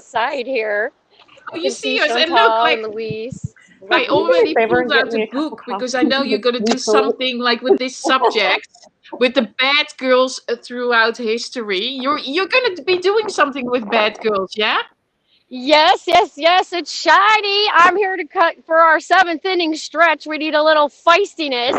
side here. Oh, I you can see see us, and look, Chantal like and Louise. I already favor and pulled get out me the a cup of book because I coffee know you're with going to do diesel. something like with this subject, with the bad girls throughout history. You're going to be doing something with bad girls, yeah? Yes, yes, yes, it's shiny. I'm here to cut for our seventh inning stretch. We need a little feistiness,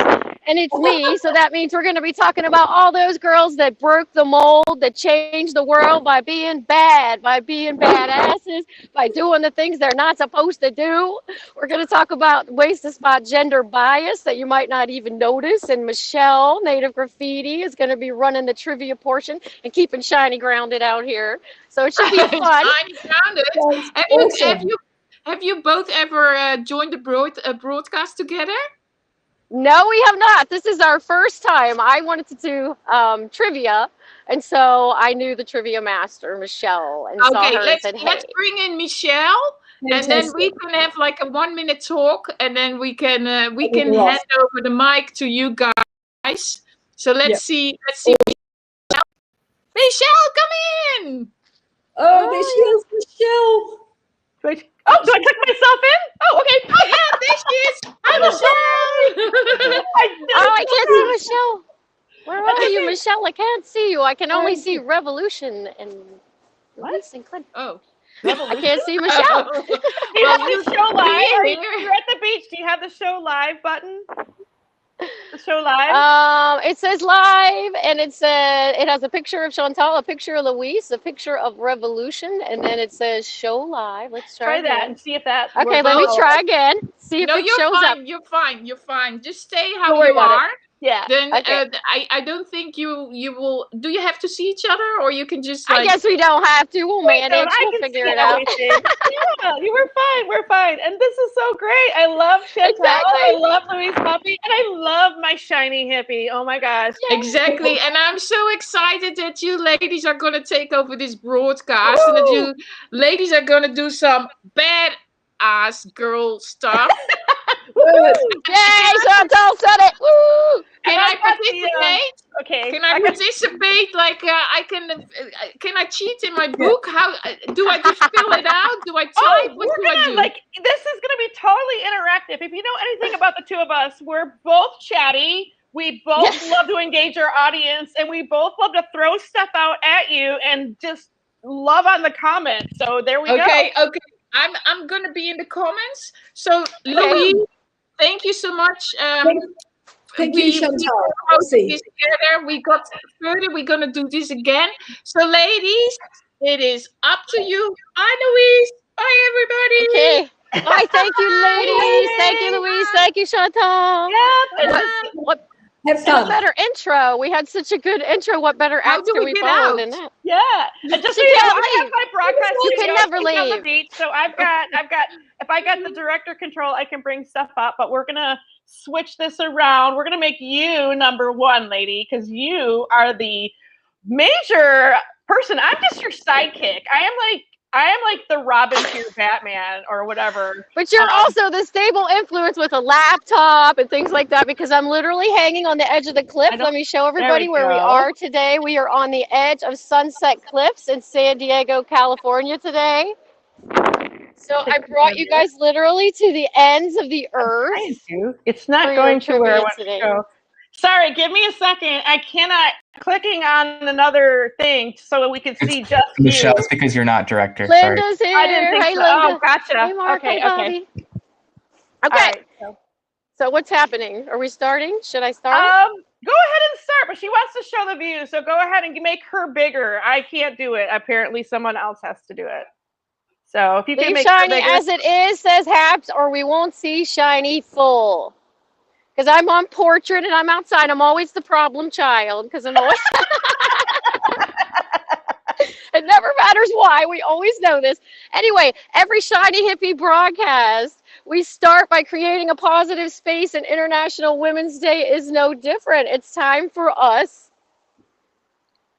and it's me. So that means we're going to be talking about all those girls that broke the mold, that changed the world by being bad, by being badasses, by doing the things they're not supposed to do. We're going to talk about ways to spot gender bias that you might not even notice. And Michelle, Native Graffiti, is going to be running the trivia portion and keeping shiny grounded out here. So it should be fun. Shiny grounded. Sounds Have you have awesome. you have you both ever joined a broadcast together? No, we have not. This is our first time. I wanted to do trivia, and so I knew the trivia master, Michelle, and saw Okay, her and said, let's "Hey, bring in Michelle, and then we Fantastic. can have like a 1 minute talk, and then we That'd can be hand awesome. over the mic to you guys. So Yeah. let's see. Michelle, come in. Oh, there she oh is, Michelle. Do I click myself in? Oh, okay. Oh yeah, there she is. Hi, Michelle. yeah, oh, I can't see Michelle. Where are you, Michelle? I can't see you. I can only see Revolution and Louise and Clint. Oh. I can't see Michelle. Do you have the show live? here. You're at the beach. Do you have the show live button? The show live? It says live, and it has a picture of Chantal, a picture of Louise, a picture of Revolution, and then it says show live. Let's try Try that again. and see if that Okay, works. let me Oh, try again. See if No, it you're shows up. fine. You're fine. You're fine. Just stay how Don't worry you about it. are. Yeah. Then Okay. I don't think you will. Do you have to see each other, or you can just I like? guess we don't have to. We'll manage. I We'll can figure see it out. everything. Yeah, you were fine. We're fine. And this is so great. I love Chantal. Exactly. I love Louise Puppy. And I love my shiny hippie. Oh my gosh. Exactly, and I'm so excited that you ladies are gonna take over this broadcast, and that you ladies are gonna do some badass girl stuff. Yay, Chantal said it. Woo! Can I participate? Okay. Can I participate? Like, can I cheat in my book? How do I just fill it out? Do I type? What do I do? This is gonna be totally interactive. If you know anything about the two of us, we're both chatty. We both love to engage our audience, and we both love to throw stuff out at you and just love on the comments. So there we go. Okay. I'm gonna be in the comments. So Louise, thank you so much. Thank you, Chantal. This together. We got further. We're gonna do this again. So, ladies, it is up to you. Bye, Louise. Bye, everybody. Okay. Bye. Thank you, ladies. Thank you, Louise. Thank you, Chantal. Yeah. Have fun. What better intro? We had such a good intro. What better How acts do can we we get follow out? than that? Yeah, and just so You you know, can't I have leave. my broadcast You studio can never on the leave. beach, so I've got. If I got the director control, I can bring stuff up. But we're gonna switch this around. We're gonna make you number one, lady, because you are the major person. I'm just your sidekick. I am like the Robin to your Batman or whatever. But you're also the stable influence with a laptop and things like that, because I'm literally hanging on the edge of the cliff. Let me show everybody where we are today. We are on the edge of Sunset Cliffs in San Diego, California today. So I brought you guys literally to the ends of the earth. It's not going to where I want to go. Sorry, give me a second. I cannot. Clicking on another thing so we can see just Michelle, you. it's because you're not director. Linda's here. I didn't think hey, so. Linda. Oh, gotcha. Hey, Mark. Okay, hey, Bobby. Okay. Right, so what's happening? Are we starting? Should I start? Go ahead and start, but she wants to show the view, so go ahead and make her bigger. I can't do it. Apparently, someone else has to do it. So if you can Leave make shiny her bigger. as it is, says Haps, or we won't see shiny full. Because I'm on portrait and I'm outside. I'm always the problem child. Because I'm always. It never matters why. We always know this. Anyway, every Shiny Hippie broadcast, we start by creating a positive space, and International Women's Day is no different. It's time for us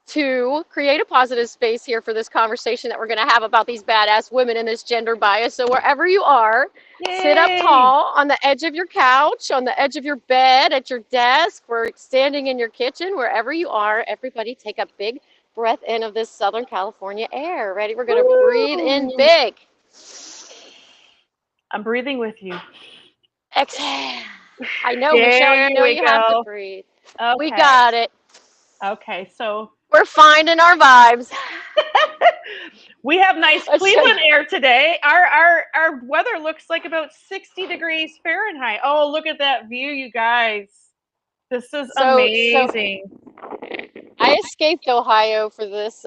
to create a positive space here for this conversation that we're going to have about these badass women and this gender bias. So wherever you are, sit up tall on the edge of your couch, on the edge of your bed, at your desk, or standing in your kitchen, wherever you are, everybody take a big breath in of this Southern California air. Ready? We're going to breathe in big. I'm breathing with you. Exhale. I know, Michelle, you know you have to breathe. Okay. We got it. Okay, so we're finding our vibes. We have nice Cleveland air today. Our weather looks like about 60 degrees Fahrenheit. Oh, look at that view, you guys. This is amazing. I escaped Ohio for this.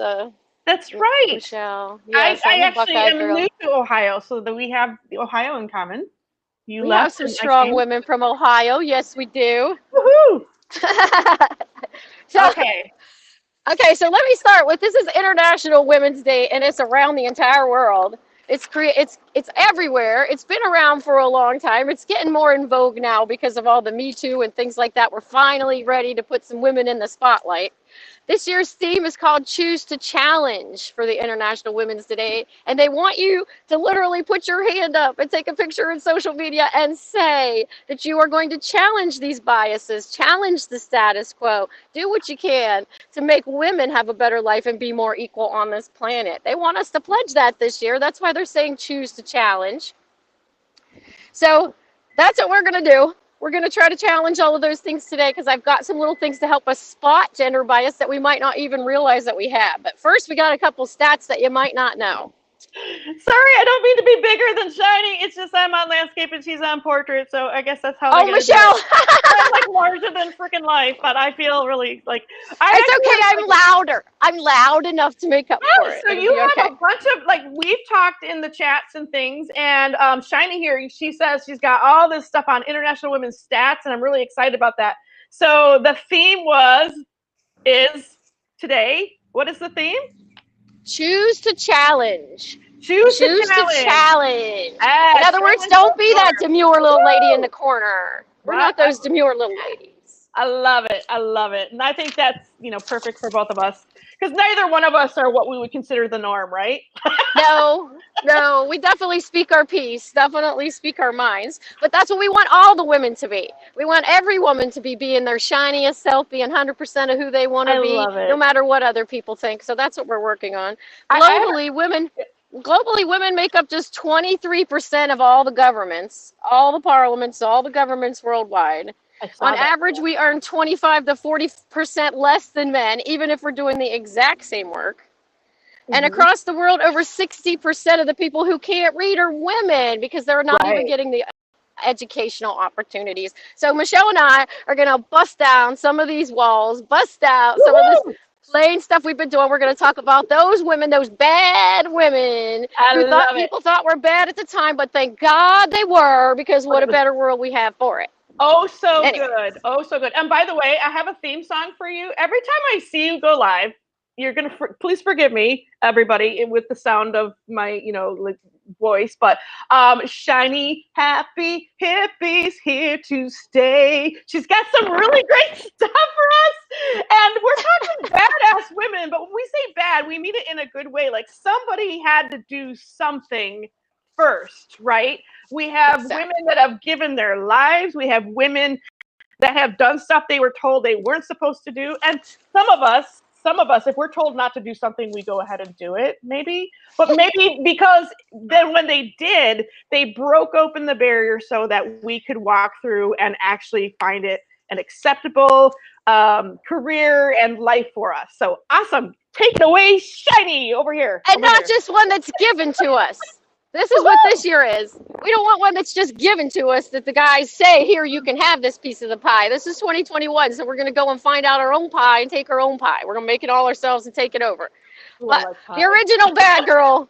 That's right. Michelle. Yes, I actually am girl. new to Ohio, so that we have the Ohio in common. We have some strong women from Ohio. Yes, we do. Woohoo! Okay, so let me start with, this is International Women's Day, and it's around the entire world. It's everywhere. It's been around for a long time. It's getting more in vogue now because of all the Me Too and things like that. We're finally ready to put some women in the spotlight. This year's theme is called Choose to Challenge for the International Women's Day, and they want you to literally put your hand up and take a picture in social media and say that you are going to challenge these biases, challenge the status quo, do what you can to make women have a better life and be more equal on this planet. They want us to pledge that this year. That's why they're saying choose to challenge. So that's what we're going to do. We're going to try to challenge all of those things today because I've got some little things to help us spot gender bias that we might not even realize that we have. But first, we got a couple stats that you might not know. Sorry, I don't mean to be bigger than Shiny. It's just I'm on landscape and she's on portrait, so I guess that's how. Oh, Michelle! I'm like larger than freaking life, but I feel really like. It's okay. I'm louder. I'm loud enough to make up for it. So you have a bunch of, like, we've talked in the chats and things, and Shiny here, she says she's got all this stuff on International Women's Stats, and I'm really excited about that. So the theme is today. What is the theme? Choose to challenge. Choose to challenge. In other words, don't be that demure little lady in the corner. We're not those demure little ladies. I love it. I love it. And I think that's, perfect for both of us. Because neither one of us are what we would consider the norm, right? No, we definitely speak our piece, definitely speak our minds. But that's what we want all the women to be. We want every woman to be being their shiniest self, being 100% of who they want to be, no matter what other people think. So that's what we're working on. Globally, women make up just 23% of all the governments, all the parliaments, all the governments worldwide. On average, we earn 25 to 40% less than men, even if we're doing the exact same work. Mm-hmm. And across the world, over 60% of the people who can't read are women because they're not even getting the educational opportunities. So Michelle and I are going to bust down some of these walls, bust out some of this plain stuff we've been doing. We're going to talk about those women, those bad women people thought were bad at the time, but thank God they were, because what a better world we have for it. Oh, so good. Oh, so good. And by the way, I have a theme song for you. Every time I see you go live, you're going to, please forgive me, everybody, with the sound of my, voice, but shiny, happy hippies here to stay. She's got some really great stuff for us. And we're talking badass women, but when we say bad, we mean it in a good way. Like, somebody had to do something first, right? We have women that have given their lives. We have women that have done stuff they were told they weren't supposed to do. And some of us, if we're told not to do something, we go ahead and do it, maybe. But maybe because then when they did, they broke open the barrier so that we could walk through and actually find it an acceptable career and life for us. So awesome. Take it away, Shiny, over here. And not just one that's given to us. This is what this year is. We don't want one that's just given to us, that the guys say, here, you can have this piece of the pie. This is 2021, so we're going to go and find out our own pie and take our own pie. We're going to make it all ourselves and take it over. But the original bad girl,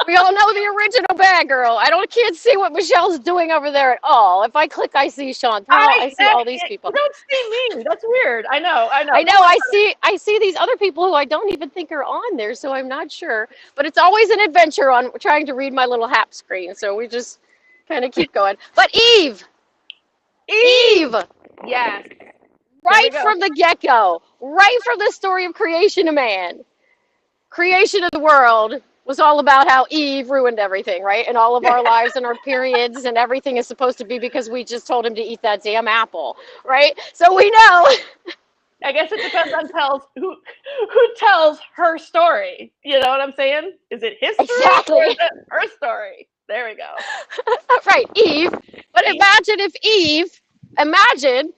we all know the original bad girl. Can't see what Michelle's doing over there at all. If I click, I see Chantal. I see all these people. You don't see me. That's weird. I know. I see these other people who I don't even think are on there, so I'm not sure. But it's always an adventure on trying to read my little hap screen, so we just kind of keep going. But Eve. Yes. Right from the get-go, right from the story of creation of man, creation of the world was all about how Eve ruined everything, right? And all of our lives and our periods and everything is supposed to be because we just told him to eat that damn apple, right? So we know I guess it depends on who tells her story. You know what I'm saying? Is it his story Exactly. or is it her story? There we go. Right, Eve. But imagine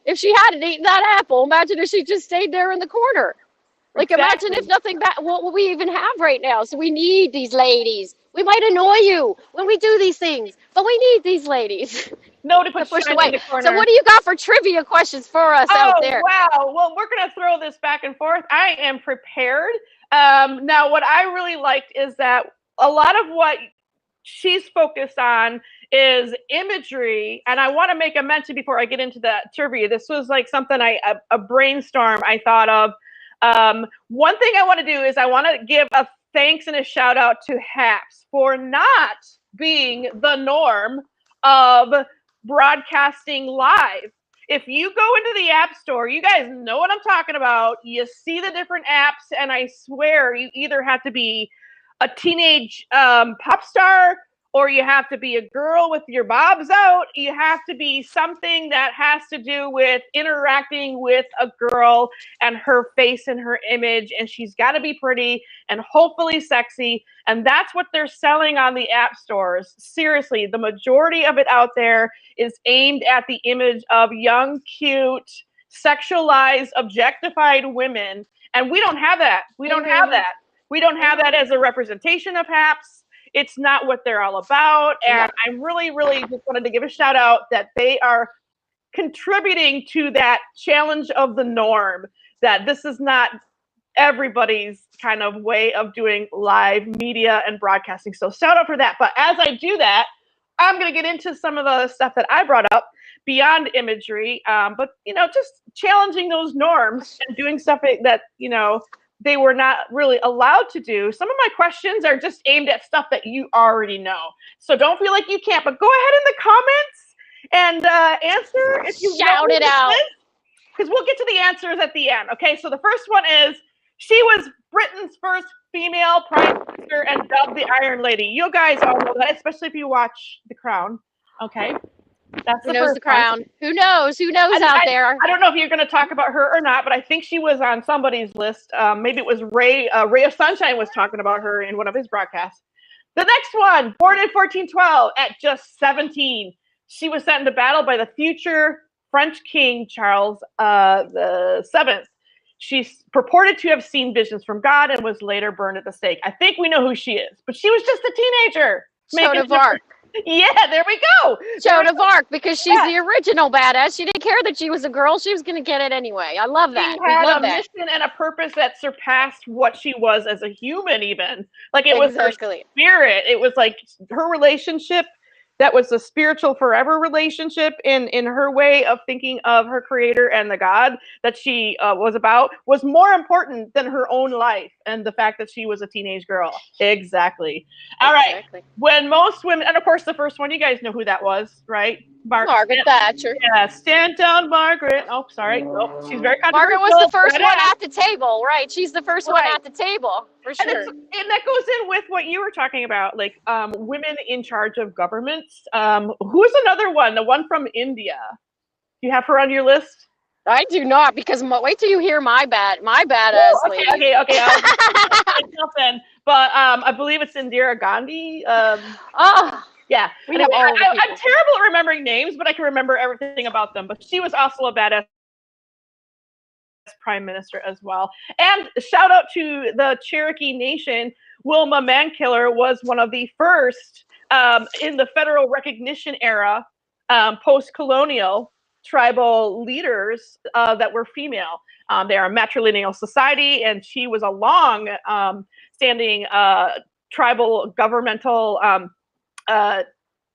if she hadn't eaten that apple. Imagine if she just stayed there in the corner. Like, imagine if nothing what we even have right now. So we need these ladies. We might annoy you when we do these things, but we need these ladies. Nobody put Pushed shine away. in the corner. So what do you got for trivia questions for us out there? Wow. Well, we're going to throw this back and forth. I am prepared. Now, what I really liked is that a lot of what she's focused on is imagery. And I want to make a mention before I get into that trivia. This was like something a brainstorm I thought of. One thing I want to do is I want to give a thanks and a shout out to Haps for not being the norm of broadcasting live. If you go into the app store, you guys know what I'm talking about. You see the different apps, and I swear you either have to be a teenage pop star, or you have to be a girl with your bobs out. You have to be something that has to do with interacting with a girl and her face and her image, and she's got to be pretty and hopefully sexy. And that's what they're selling on the app stores. Seriously, the majority of it out there is aimed at the image of young, cute, sexualized, objectified women. And we don't have that. We don't have that. We don't have that as a representation of Haps. It's not what they're all about. And I really, really just wanted to give a shout out that they are contributing to that challenge of the norm, that this is not everybody's kind of way of doing live media and broadcasting. So shout out for that. But as I do that, I'm going to get into some of the stuff that I brought up beyond imagery, but, just challenging those norms and doing stuff that, they were not really allowed to do. Some of my questions are just aimed at stuff that you already know. So don't feel like you can't, but go ahead in the comments and answer if you shout it out. Because we'll get to the answers at the end. Okay, so the first one is, she was Britain's first female prime minister and dubbed the Iron Lady. You guys all know that, especially if you watch The Crown. Okay. That's Who knows The Crown? Who knows? Who knows out there? I don't know if you're going to talk about her or not, but I think she was on somebody's list. Maybe it was Ray of Sunshine was talking about her in one of his broadcasts. The next one, born in 1412 at just 17. She was sent into battle by the future French King Charles VII. She's purported to have seen visions from God and was later burned at the stake. I think we know who she is, but she was just a teenager. Joan of Arc. Yeah, there we go. Joan of Arc, because she's the original badass. She didn't care that she was a girl. She was going to get it anyway. I love that. She had a mission and a purpose that surpassed what she was as a human even. Like, it was her spirit. It was like her relationship that was a spiritual forever relationship in her way of thinking of her creator and the God that she was about was more important than her own life and the fact that she was a teenage girl. Exactly. All right. When most women, and of course the first one, you guys know who that was, right? Margaret Thatcher. Yeah, stand down, Margaret. Oh, sorry. Oh, she's very controversial. Margaret was the first one at the table, right? She's the first one at the table, for sure. And that goes in with what you were talking about, like women in charge of governments. Who's another one? The one from India. Do you have her on your list? I do not, because wait till you hear my badass lady. Okay. But I believe it's Indira Gandhi. Yeah, I'm terrible at remembering names, but I can remember everything about them. But she was also a badass prime minister as well. And shout out to the Cherokee Nation. Wilma Mankiller was one of the first in the federal recognition era, post-colonial tribal leaders that were female. They are a matrilineal society, and she was a long-standing tribal governmental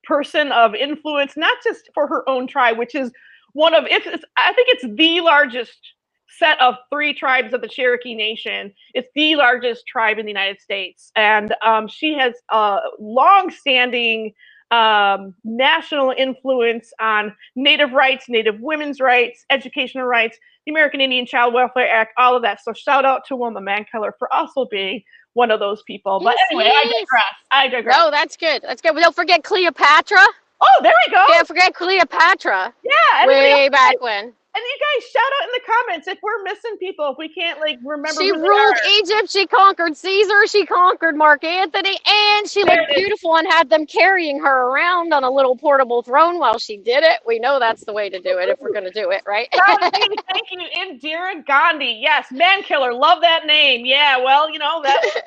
person of influence, not just for her own tribe, which is one of, I think it's the largest set of 3 tribes of the Cherokee Nation. It's the largest tribe in the United States. And she has long-standing national influence on Native rights, Native women's rights, educational rights, the American Indian Child Welfare Act, all of that. So shout out to Wilma Mankiller for also being one of those people. But anyway, I digress. No, that's good. That's good. But don't forget Cleopatra. Oh, there we go. Can't forget Cleopatra. Yeah. Way back when. And you guys shout out in the comments if we're missing people, if we can't like remember She who they ruled are. Egypt, she conquered Caesar, she conquered Mark Antony, and she There looked it is. beautiful and had them carrying her around on a little portable throne while she did it. We know that's the way to do it if we're going to do it, right? Thank you, Indira Gandhi. Yes, man killer. Love that name. Yeah, well, you know, that's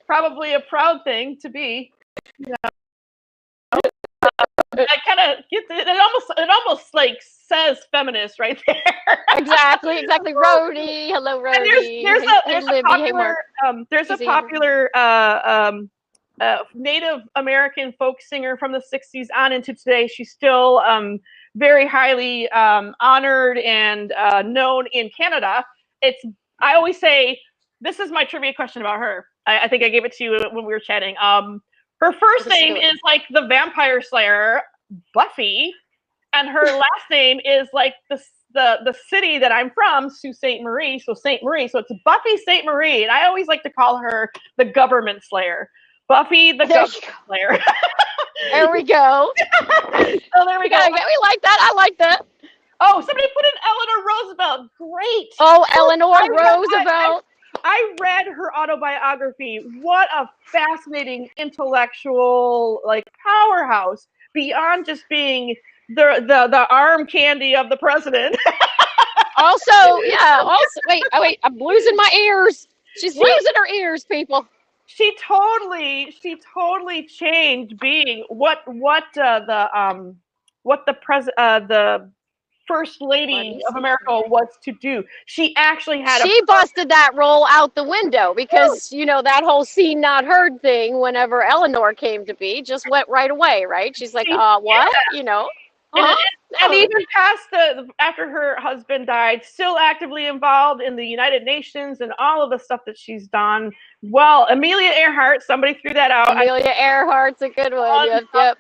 probably a proud thing to be. You know. I kind of get it almost like says feminist right there. Exactly. Rhodey. Hello, Rhodey. There's a popular Native American folk singer from the 60s on into today. She's still very highly honored and known in Canada. I always say, this is my trivia question about her. I think I gave it to you when we were chatting. Her first name is like the vampire slayer, Buffy, and her last name is like the city that I'm from, Sault Ste. Marie. So St. Marie. So it's Buffy St. Marie. And I always like to call her the government slayer. Buffy the government slayer. There we go. So there we go. We like that. I like that. Oh, somebody put in Eleanor Roosevelt. Great. Oh, Eleanor Roosevelt. I read her autobiography. What a fascinating intellectual like powerhouse beyond just being the arm candy of the president. Also, wait, I'm losing my ears. She's losing her ears, people. She totally changed being what the First Lady of America was to do. She actually had she busted that role out the window because, you know, that whole seen not heard thing whenever Eleanor came to be just went right away, right? She's like, what? Yeah. You know? And even past after her husband died, still actively involved in the United Nations and all of the stuff that she's done. Well, Amelia Earhart, somebody threw that out. Amelia Earhart's a good one. Yep.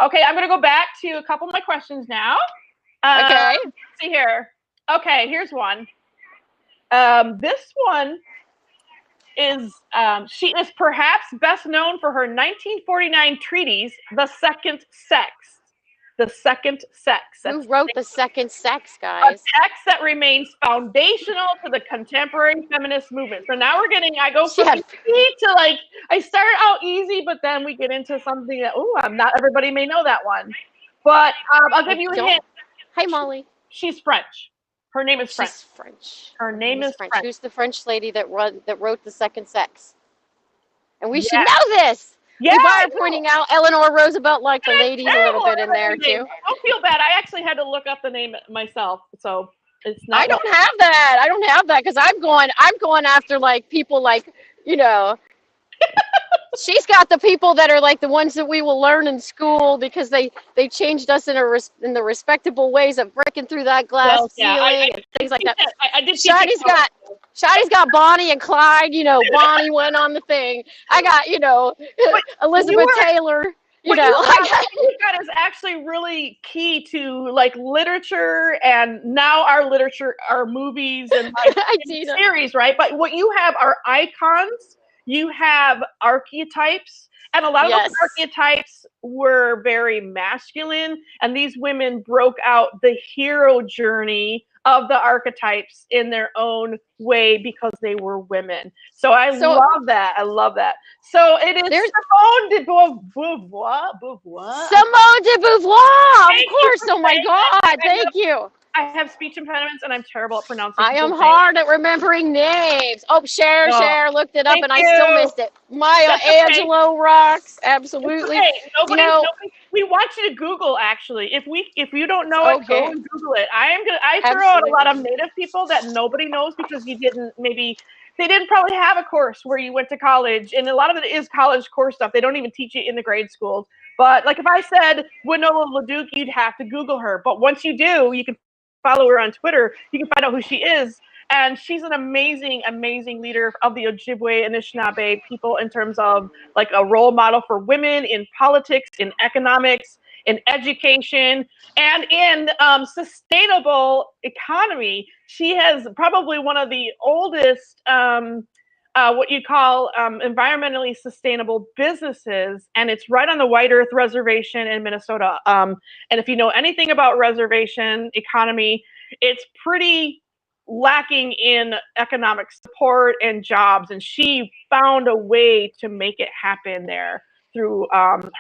Okay, I'm going to go back to a couple of my questions now. Okay. Let's see here. Okay, here's one. This one is, she is perhaps best known for her 1949 treatise, The Second Sex. The Second Sex. Who wrote The Second Sex, guys? A text that remains foundational to the contemporary feminist movement. So now I go from easy to like, I start out easy, but then we get into something that, not everybody may know that one. But I'll give you a hint. Hi, Molly. She's French. Her name is French. She's French. Her name is French. Who's the French lady that wrote The Second Sex? And we should know this. Yeah, we are pointing out Eleanor Roosevelt like the ladies a little bit in there too. Don't feel bad. I actually had to look up the name myself, so it's not. I don't have that because I'm going after like people like, you know. She's got the people that are like the ones that we will learn in school because they changed us in the respectable ways of breaking through that glass ceiling and things like that. Shadi's got Bonnie and Clyde. You know, Bonnie went on the thing. I got Elizabeth Taylor. You know, that is actually really key to like literature and now our movies and series, right? But what you have are icons. You have archetypes, and a lot of those archetypes were very masculine, and these women broke out the hero journey of the archetypes in their own way because they were women. So I love that. So it is Simone de Beauvoir. Simone de Beauvoir, of course. Oh my God, thank you. I have speech impediments and I'm terrible at pronouncing. I am hard at remembering names. Oh, Cher looked it up and I still missed it. Maya Angelou rocks, absolutely. Nobody, we want you to Google actually. If you don't know it, go and Google it. I throw out a lot of Native people that nobody knows because they didn't probably have a course where you went to college, and a lot of it is college course stuff. They don't even teach it in the grade schools. But like if I said Winola LaDuke, you'd have to Google her. But once you do, you can follow her on Twitter. You can find out who she is. And she's an amazing, amazing leader of the Ojibwe Anishinaabe people in terms of like a role model for women in politics, in economics, in education, and in sustainable economy. She has probably one of the oldest what you call environmentally sustainable businesses, and it's right on the White Earth Reservation in Minnesota. And if you know anything about reservation economy, it's pretty lacking in economic support and jobs, and she found a way to make it happen there through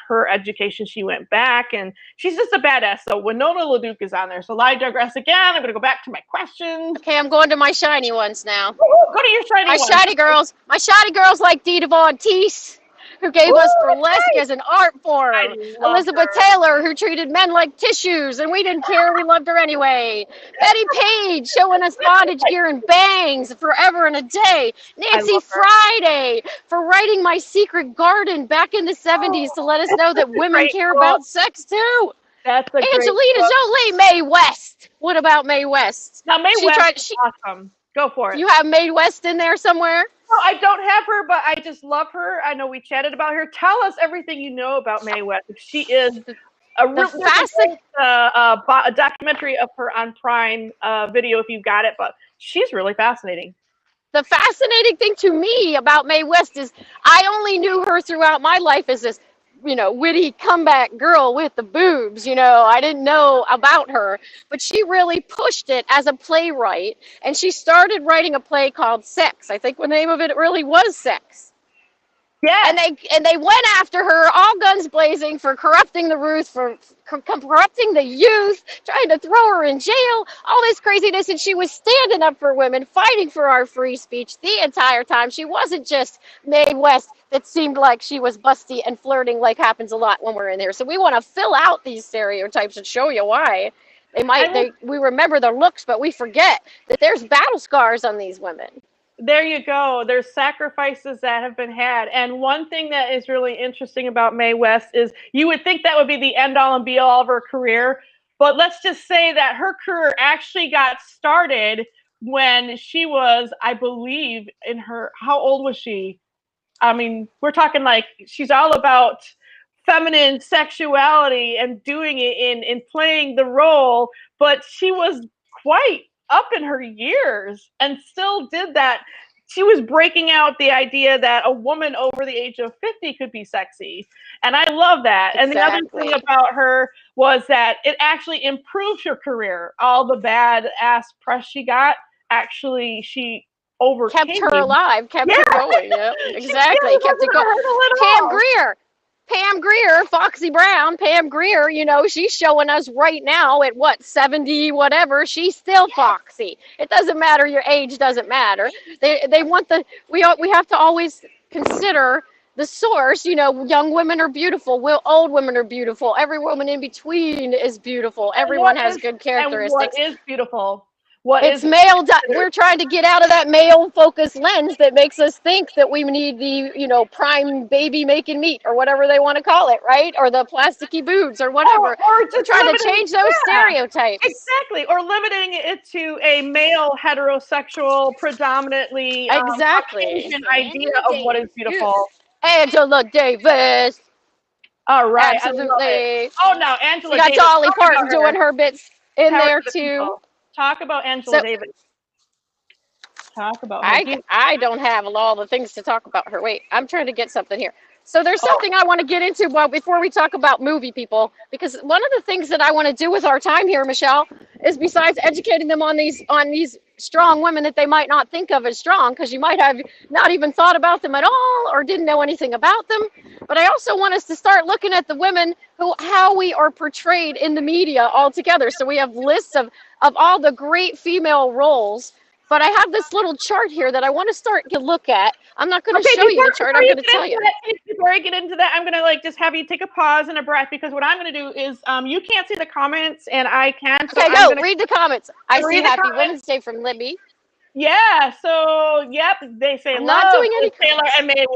her education. She went back, and she's just a badass. So Winona LaDuke is on there. So I digress again. I'm going to go back to my questions. Okay, I'm going to my shiny ones now. Go to your shiny My ones. shiny girls. My shiny girls like Dita Von Teese, who gave us burlesque as an art form. Elizabeth Taylor, who treated men like tissues, and we didn't care. We loved her anyway. Betty Page, showing us bondage gear and bangs forever and a day. Nancy Friday, for writing My Secret Garden back in the 70s to let us know that women care about sex too. That's a Angelina Jolie. Mae West. What about Mae West? Now, Mae West is awesome. Go for it. You have Mae West in there somewhere? No, I don't have her, but I just love her. I know we chatted about her. Tell us everything you know about Mae West. She is a documentary of her on Prime Video if you've got it, but she's really fascinating. The fascinating thing to me about Mae West is I only knew her throughout my life as this, witty comeback girl with the boobs. I didn't know about her, but she really pushed it as a playwright, and she started writing a play called Sex. I think the name of it really was Sex. Yeah. And they went after her, all guns blazing, for corrupting the Ruth, for corrupting the youth, trying to throw her in jail, all this craziness. And she was standing up for women, fighting for our free speech the entire time. She wasn't just Mae West that seemed like she was busty and flirting, like happens a lot when we're in there. So we want to fill out these stereotypes and show you why. We remember their looks, but we forget that there's battle scars on these women. There you go. There's sacrifices that have been had. And one thing that is really interesting about Mae West is you would think that would be the end all and be all of her career. But let's just say that her career actually got started when she was, I believe, how old was she? I mean, we're talking like she's all about feminine sexuality and doing it in playing the role. But she was quite up in her years and still did that. She was breaking out the idea that a woman over the age of 50 could be sexy. And I love that. Exactly. And the other thing about her was that it actually improved her career. All the bad ass press she got, actually she overcame. Kept her alive, kept her going. Yeah, exactly. Kept it going. Pam Grier, Foxy Brown, Pam Grier, she's showing us right now at 70 whatever, she's still foxy. It doesn't matter, your age doesn't matter. They want we have to always consider the source. Young women are beautiful, old women are beautiful, every woman in between is beautiful, everyone has good characteristics. And what is beautiful? We're trying to get out of that male focused lens that makes us think that we need the prime baby making meat or whatever they want to call it, right? Or the plasticky boobs or whatever. Or to try to change those stereotypes. Exactly. Or limiting it to a male heterosexual predominantly Asian idea of what is beautiful. Angela Davis. All right. Absolutely. Oh no, Angela Davis. You got Dolly Parton doing her bits in there too. People. Talk about Angela Davis. Talk about her. I don't have all the things to talk about her. Wait, I'm trying to get something here. So there's something I want to get into before we talk about movie people, because one of the things that I want to do with our time here, Michelle, is besides educating them on these strong women that they might not think of as strong, because you might have not even thought about them at all or didn't know anything about them. But I also want us to start looking at the women how we are portrayed in the media altogether. So we have lists of all the great female roles. But I have this little chart here that I want to start to look at. I'm not going to show you the chart. I'm going to tell you. Before I get into that, I'm going to just have you take a pause and a breath, because what I'm going to do is you can't see the comments and I can. So okay, go read the comments. I see Happy Women's Day from Libby. Yeah. So yep, they say I'm not doing any Taylor and Mae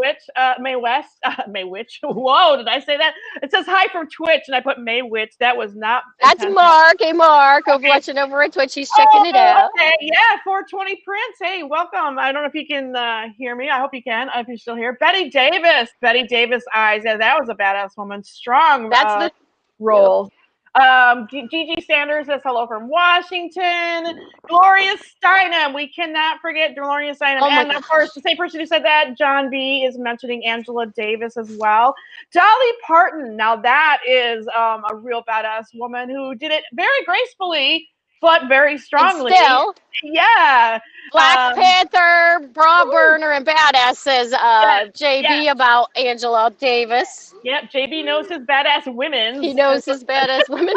West. Mae Witch. Whoa, did I say that? It says hi from Twitch, and I put Mae Witch. That was not. That's Mark. Hey, Mark, watching over at Twitch. He's checking it out. Okay. Yeah, 420 Prince. Hey, welcome. I don't know if you can hear me. I hope you can. If you're still here, Betty Davis. Betty Davis eyes. Yeah, that was a badass woman. Strong. That's the role. Gigi Sanders says hello from Washington. Gloria Steinem. We cannot forget Gloria Steinem. Oh my And of gosh. course, the same person who said that, John B, is mentioning Angela Davis as well. Dolly Parton. Now that is a real badass woman who did it very gracefully, but very And strongly. still, Yeah. Black Panther, bra burner, and badass says JB yes. about Angela Davis. Yep, JB knows his badass women. He knows his badass women.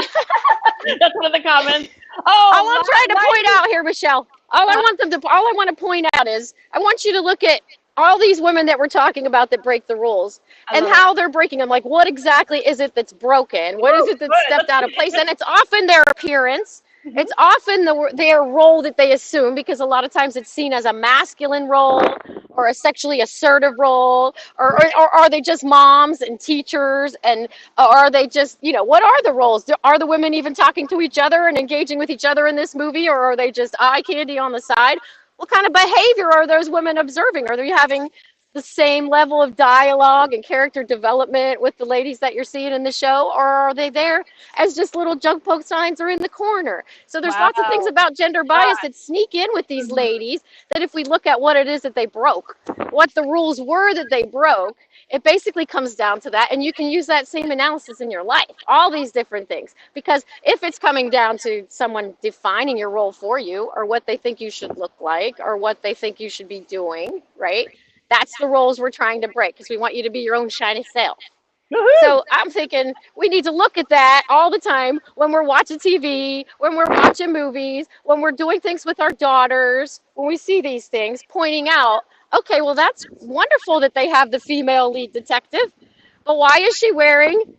That's one of the comments. Oh, All I'm trying to point out here, Michelle, all I want to point out is I want you to look at all these women that we're talking about that break the rules and how they're breaking them. Like, what exactly is it that's broken? What is it that's stepped out of place? And it's often their appearance. It's often their role that they assume, because a lot of times it's seen as a masculine role or a sexually assertive role, or are they just moms and teachers, and are they just, what are the roles? Are the women even talking to each other and engaging with each other in this movie, or are they just eye candy on the side? What kind of behavior are those women observing? Are they having the same level of dialogue and character development with the ladies that you're seeing in the show, or are they there as just little junk poke signs or in the corner? So there's lots of things about gender bias that sneak in with these ladies, that if we look at what it is that they broke, what the rules were that they broke, it basically comes down to that. And you can use that same analysis in your life, all these different things, because if it's coming down to someone defining your role for you, or what they think you should look like, or what they think you should be doing, right? That's the roles we're trying to break, because we want you to be your own shiny self. So I'm thinking we need to look at that all the time when we're watching TV, when we're watching movies, when we're doing things with our daughters, when we see these things, pointing out, okay, well, that's wonderful that they have the female lead detective, but why is she wearing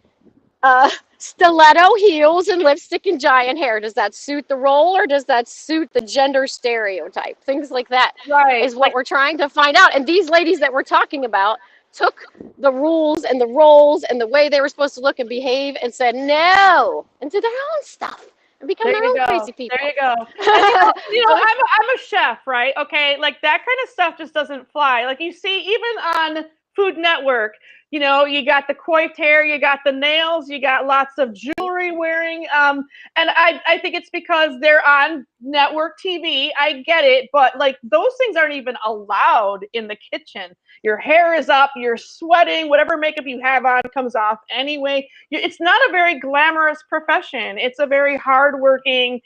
stiletto heels and lipstick and giant hair? Does that suit the role, or does that suit the gender stereotype? Things like that is what we're trying to find out. And these ladies that we're talking about took the rules and the roles and the way they were supposed to look and behave and said no and did their own stuff and become their own crazy people. There you go. And, I'm a chef, right? Okay, like that kind of stuff just doesn't fly. Like you see, even on Food Network, you got the coiffed hair, you got the nails, you got lots of jewelry wearing. And I think it's because they're on network TV. I get it, but like those things aren't even allowed in the kitchen. Your hair is up, you're sweating, whatever makeup you have on comes off anyway. It's not a very glamorous profession. It's a very hardworking,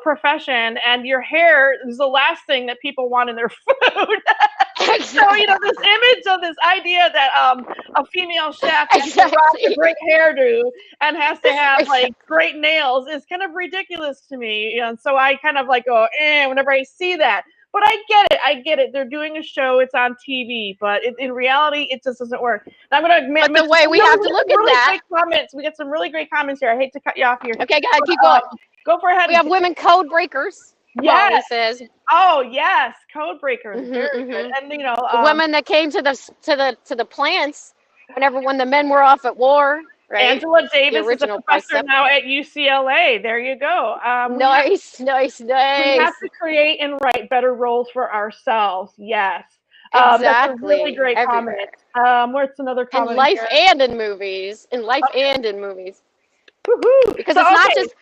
profession. And your hair is the last thing that people want in their food. So, this image of this idea that a female chef has to rock a great hairdo and has to have like great nails is kind of ridiculous to me. And so I kind of like go, whenever I see that. But I get it. They're doing a show. It's on TV, but in reality, it just doesn't work. And I'm gonna. But the way we have to look at that. Great comments. We get some really great comments here. I hate to cut you off here. Okay, go ahead. Keep going. Go for ahead. We have women code breakers. Yes. Says. Oh yes, code breakers. Very good. And the women that came to the plants when the men were off at war. Right? Angela Davis is a professor now at UCLA. There you go. Nice. We have to create and write better roles for ourselves. Yes. Exactly. That's a really great comment. Where's another comment? In life here? And in movies. Woohoo! Because it's not just.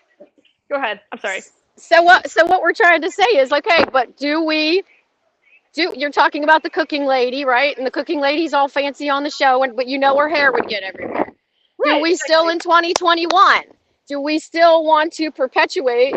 Go ahead. I'm sorry. So what we're trying to say is, okay, but you're talking about the cooking lady, right? And the cooking lady's all fancy on the show, but her hair would get everywhere. Right, do we still in 2021, do we still want to perpetuate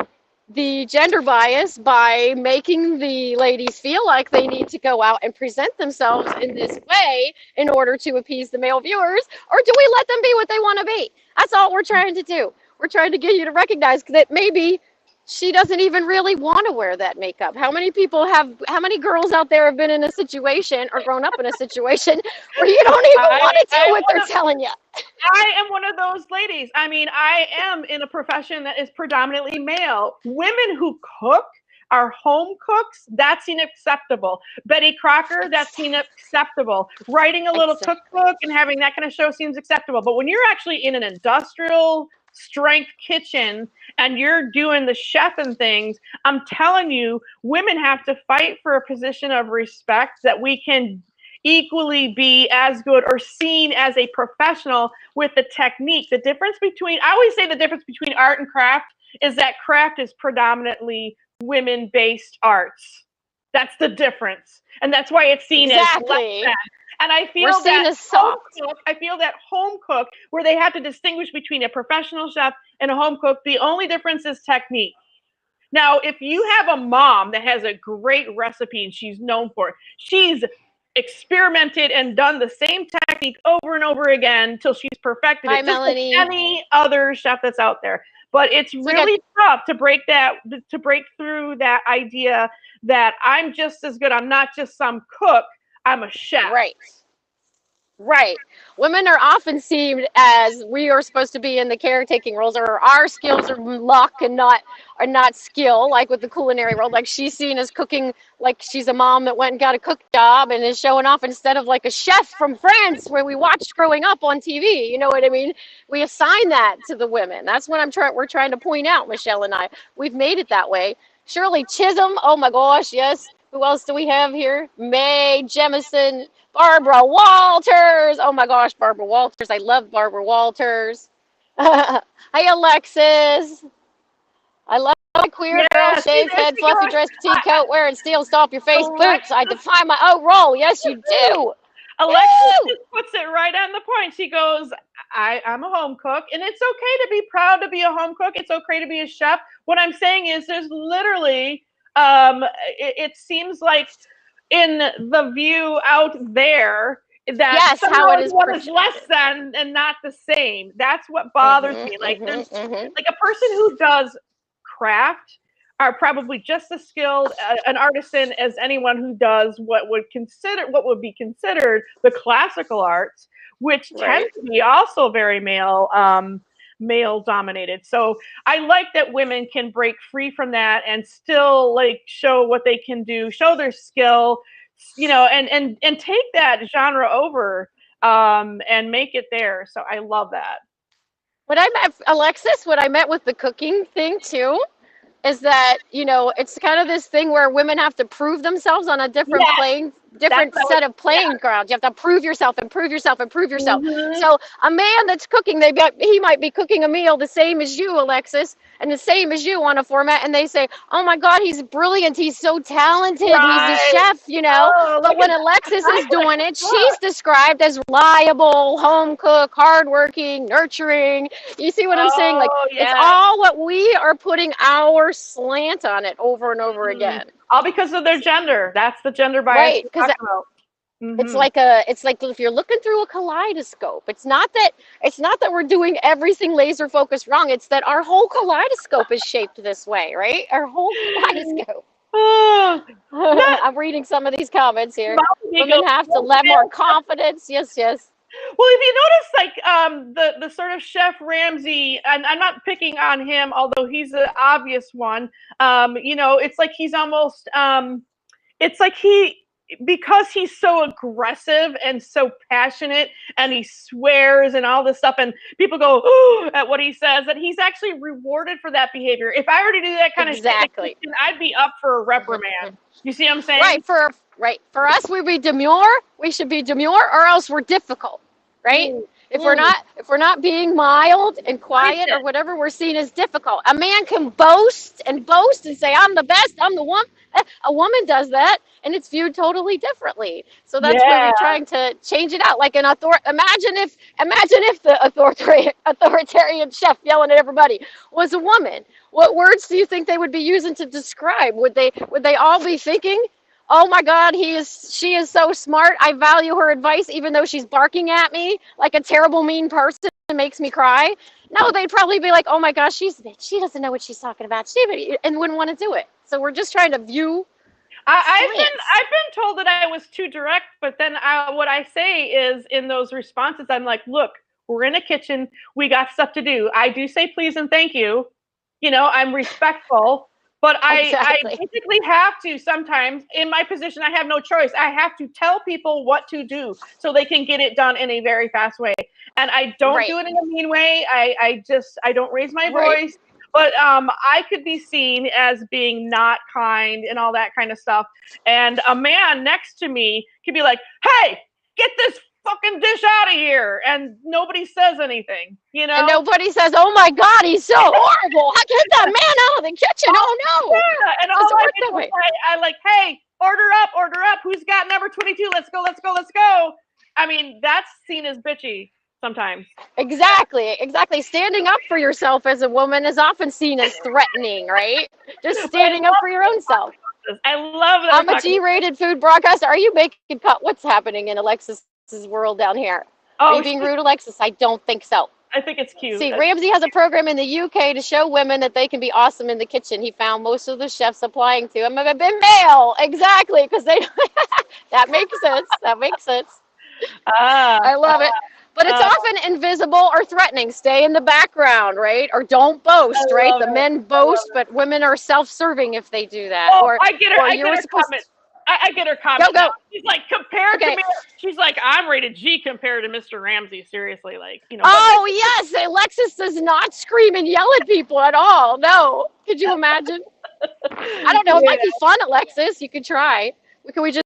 the gender bias by making the ladies feel like they need to go out and present themselves in this way in order to appease the male viewers? Or do we let them be what they want to be? That's all we're trying to do. We're trying to get you to recognize that maybe she doesn't even really want to wear that makeup. How many girls out there have been in a situation or grown up in a situation where you don't even want to do what they're telling you? I am one of those ladies. I mean, I am in a profession that is predominantly male. Women who cook are home cooks, that's unacceptable. Betty Crocker, that's unacceptable. Writing a little cookbook and having that kind of show seems acceptable. But when you're actually in an industrial strength kitchen and you're doing the chef and things, I'm telling you, women have to fight for a position of respect that we can equally be as good or seen as a professional with the technique. The difference between, I always say the difference between art and craft is that craft is predominantly women-based arts. That's the difference. And that's why it's seen as less than. And I feel I feel that home cook, where they have to distinguish between a professional chef and a home cook, the only difference is technique. Now, if you have a mom that has a great recipe and she's known for it, she's experimented and done the same technique over and over again until she's perfected it, just like any other chef that's out there. But it's really tough to break through that idea that I'm just as good. I'm not just some cook. I'm a chef. Right. Women are often seen as we are supposed to be in the caretaking roles, or our skills are luck and not skill, like with the culinary role. Like she's seen as cooking, like she's a mom that went and got a cook job and is showing off instead of like a chef from France where we watched growing up on TV. You know what I mean? We assign that to the women. That's what we're trying to point out, Michelle and I. We've made it that way. Shirley Chisholm, oh my gosh, yes. Who else do we have here? Mae Jemison, Barbara Walters. Oh my gosh, Barbara Walters. I love Barbara Walters. Hi, Alexis. I love my queer girl, shaved head, fluffy dress, petite coat, wearing steel stop your face boots. I defy my role. Yes, you do. Alexis just puts it right on the point. She goes, I'm a home cook, and it's okay to be proud to be a home cook. It's okay to be a chef. What I'm saying is there's literally, it seems like in the view out there that how it is one is less than and not the same. That's what bothers me. Like there's like a person who does craft are probably just as skilled an artisan as anyone who does what would be considered the classical arts, which tend to be also very male dominated. So I like that women can break free from that and still like show what they can do, show their skill, you know, and take that genre over and make it there. So I love that. What I meant with the cooking thing too is that, you know, it's kind of this thing where women have to prove themselves on a different set of playing grounds. You have to prove yourself and prove yourself and prove yourself. So a man that's cooking, he might be cooking a meal the same as you, Alexis, and the same as you on a format, and they say, oh my God, he's brilliant, he's so talented, he's a chef, you know. But when Alexis is doing it, she's described as reliable, home cook, hardworking, nurturing. You see what I'm saying? Like, it's all what we are putting our slant on it over and over again. All because of their gender. That's the gender bias. Right, because it's like if you're looking through a kaleidoscope, it's not that we're doing everything laser focused wrong. It's that our whole kaleidoscope is shaped this way, right? Our whole kaleidoscope. I'm reading some of these comments here. Women have to let more confidence. Yes. Well, if you notice, like the sort of Chef Ramsay, and I'm not picking on him, although he's the obvious one. You know, it's like he's almost, it's like because he's so aggressive and so passionate, and he swears and all this stuff, and people go at what he says, that he's actually rewarded for that behavior. If I were to do that kind of shit, I'd be up for a reprimand. You see what I'm saying? For us, we should be demure, or else we're difficult, right? If we're not being mild and quiet or whatever, we're seen as difficult. A man can boast and say, I'm the best, I'm the one. A woman does that, and it's viewed totally differently. So that's where we're trying to change it out. Like imagine if the authoritarian chef yelling at everybody was a woman. What words do you think they would be using to describe? Would they all be thinking, oh my God, she is so smart, I value her advice, even though she's barking at me like a terrible, mean person and makes me cry? No, they'd probably be like, oh my gosh, she doesn't know what she's talking about, and wouldn't want to do it. So we're just trying to view. I've been told that I was too direct, but then what I say is in those responses, I'm like, look, we're in a kitchen, we got stuff to do. I do say please and thank you. You know, I'm respectful. But I basically have to sometimes, in my position, I have no choice. I have to tell people what to do so they can get it done in a very fast way. And I don't do it in a mean way. I don't raise my voice, But I could be seen as being not kind and all that kind of stuff. And a man next to me could be like, "Hey, get this fucking dish out of here," and nobody says anything, you know. And nobody says, "Oh my God, he's so horrible! How get that man out of the kitchen? Oh no!" Yeah, and all Doesn't I work did that was way. I like, "Hey, order up! Who's got number 22? Let's go! Let's go! Let's go!" I mean, that's seen as bitchy sometimes. Exactly. Standing up for yourself as a woman is often seen as threatening, right? Just standing up for your own self. I love that. I'm a G-rated food broadcaster. Are you making cut? What's happening in Alexis's world down here? Are you being rude, Alexis? I don't think so. I think it's cute. See, Ramsay has a program in the UK to show women that they can be awesome in the kitchen. He found most of the chefs applying to him have been male. Exactly, because they. That makes sense. I love it. But it's often invisible or threatening. Stay in the background, right? Or don't boast, right? The men boast, but women are self-serving if they do that. Oh, or I get her. I get her comment. I get her comment. Go. She's like, compared to me, she's like, I'm rated G compared to Mr. Ramsay. Seriously, like, you know. Oh yes, Alexis does not scream and yell at people at all. No, could you imagine? I don't know. It might be fun, Alexis. You could try. Can we just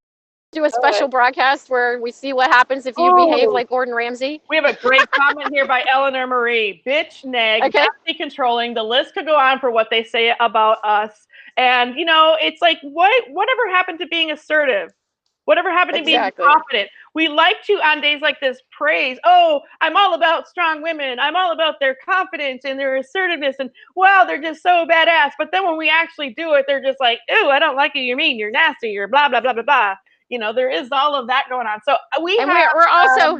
do a special broadcast where we see what happens if you behave like Gordon Ramsay? We have a great comment here by Eleanor Marie. Bitch, nag, nasty, controlling. The list could go on for what they say about us. And, you know, it's like, whatever happened to being assertive? Whatever happened to being confident? We like to, on days like this, praise, oh, I'm all about strong women. I'm all about their confidence and their assertiveness. And, wow, they're just so badass. But then when we actually do it, they're just like, ooh, I don't like you. You're mean. You're nasty. You're blah, blah, blah, blah, blah. You know, there is all of that going on. So we're also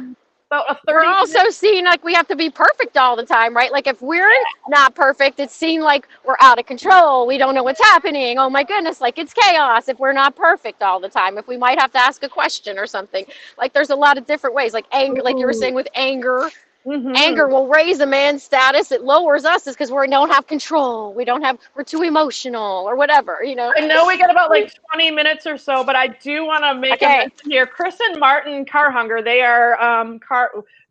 about a 30. We're also seen like we have to be perfect all the time, right? Like if we're not perfect, it's seen like we're out of control. We don't know what's happening. Oh my goodness, like it's chaos if we're not perfect all the time. If we might have to ask a question or something. Like there's a lot of different ways. Like anger, like you were saying with anger. Mm-hmm. Anger will raise a man's status. It lowers us is because we don't have control. We're too emotional or whatever, you know. I know we got about like 20 minutes or so, but I do want to make a mention here. Chris and Martin Carhunger, they are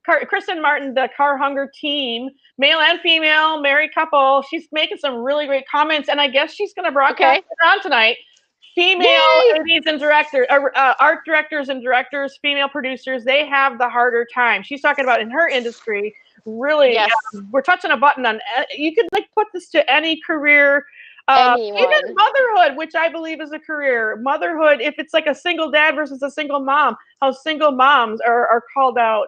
Chris and Martin, the Carhunger team, male and female, married couple. She's making some really great comments, and I guess she's going to broadcast it on tonight. Female ladies and directors, art directors and directors, female producers, they have the harder time. She's talking about in her industry, really, we're touching a button on, you could like put this to any career, even motherhood, which I believe is a career. Motherhood, if it's like a single dad versus a single mom, how single moms are called out,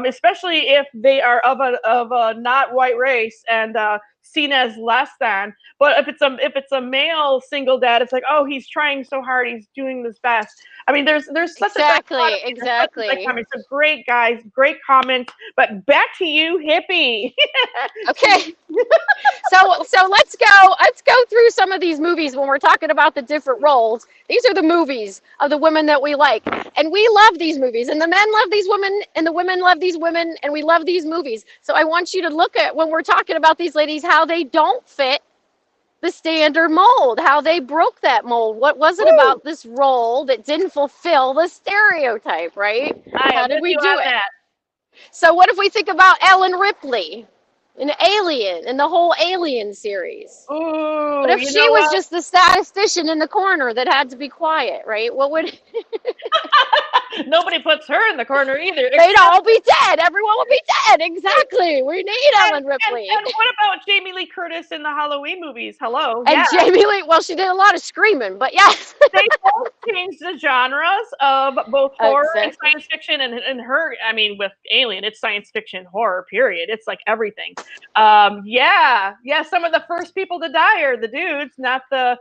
especially if they are of a not white race and seen as less than. But if it's a male single dad, it's like, oh, he's trying so hard, he's doing his best. I mean, there's such exactly. So great guys, great comment. But back to you, hippie. Okay. So let's go through some of these movies when we're talking about the different roles. These are the movies of the women that we like, and we love these movies, and the men love these women, and the women love these women, and we love these movies. So I want you to look at when we're talking about these ladies, how they don't fit the standard mold, how they broke that mold. What was it about this role that didn't fulfill the stereotype, right? How did we do it? So what if we think about Ellen Ripley in Alien, in the whole Alien series? Ooh, but if she was just the statistician in the corner that had to be quiet, right? What would... Nobody puts her in the corner either. They'd all be dead. Everyone would be dead. Exactly. We need Ellen Ripley. And what about Jamie Lee Curtis in the Halloween movies? Hello. And Jamie Lee, well, she did a lot of screaming, but yes. They both changed the genres of both horror and science fiction. And her, I mean, with Alien, it's science fiction horror, period. It's like everything. Some of the first people to die are the dudes, not the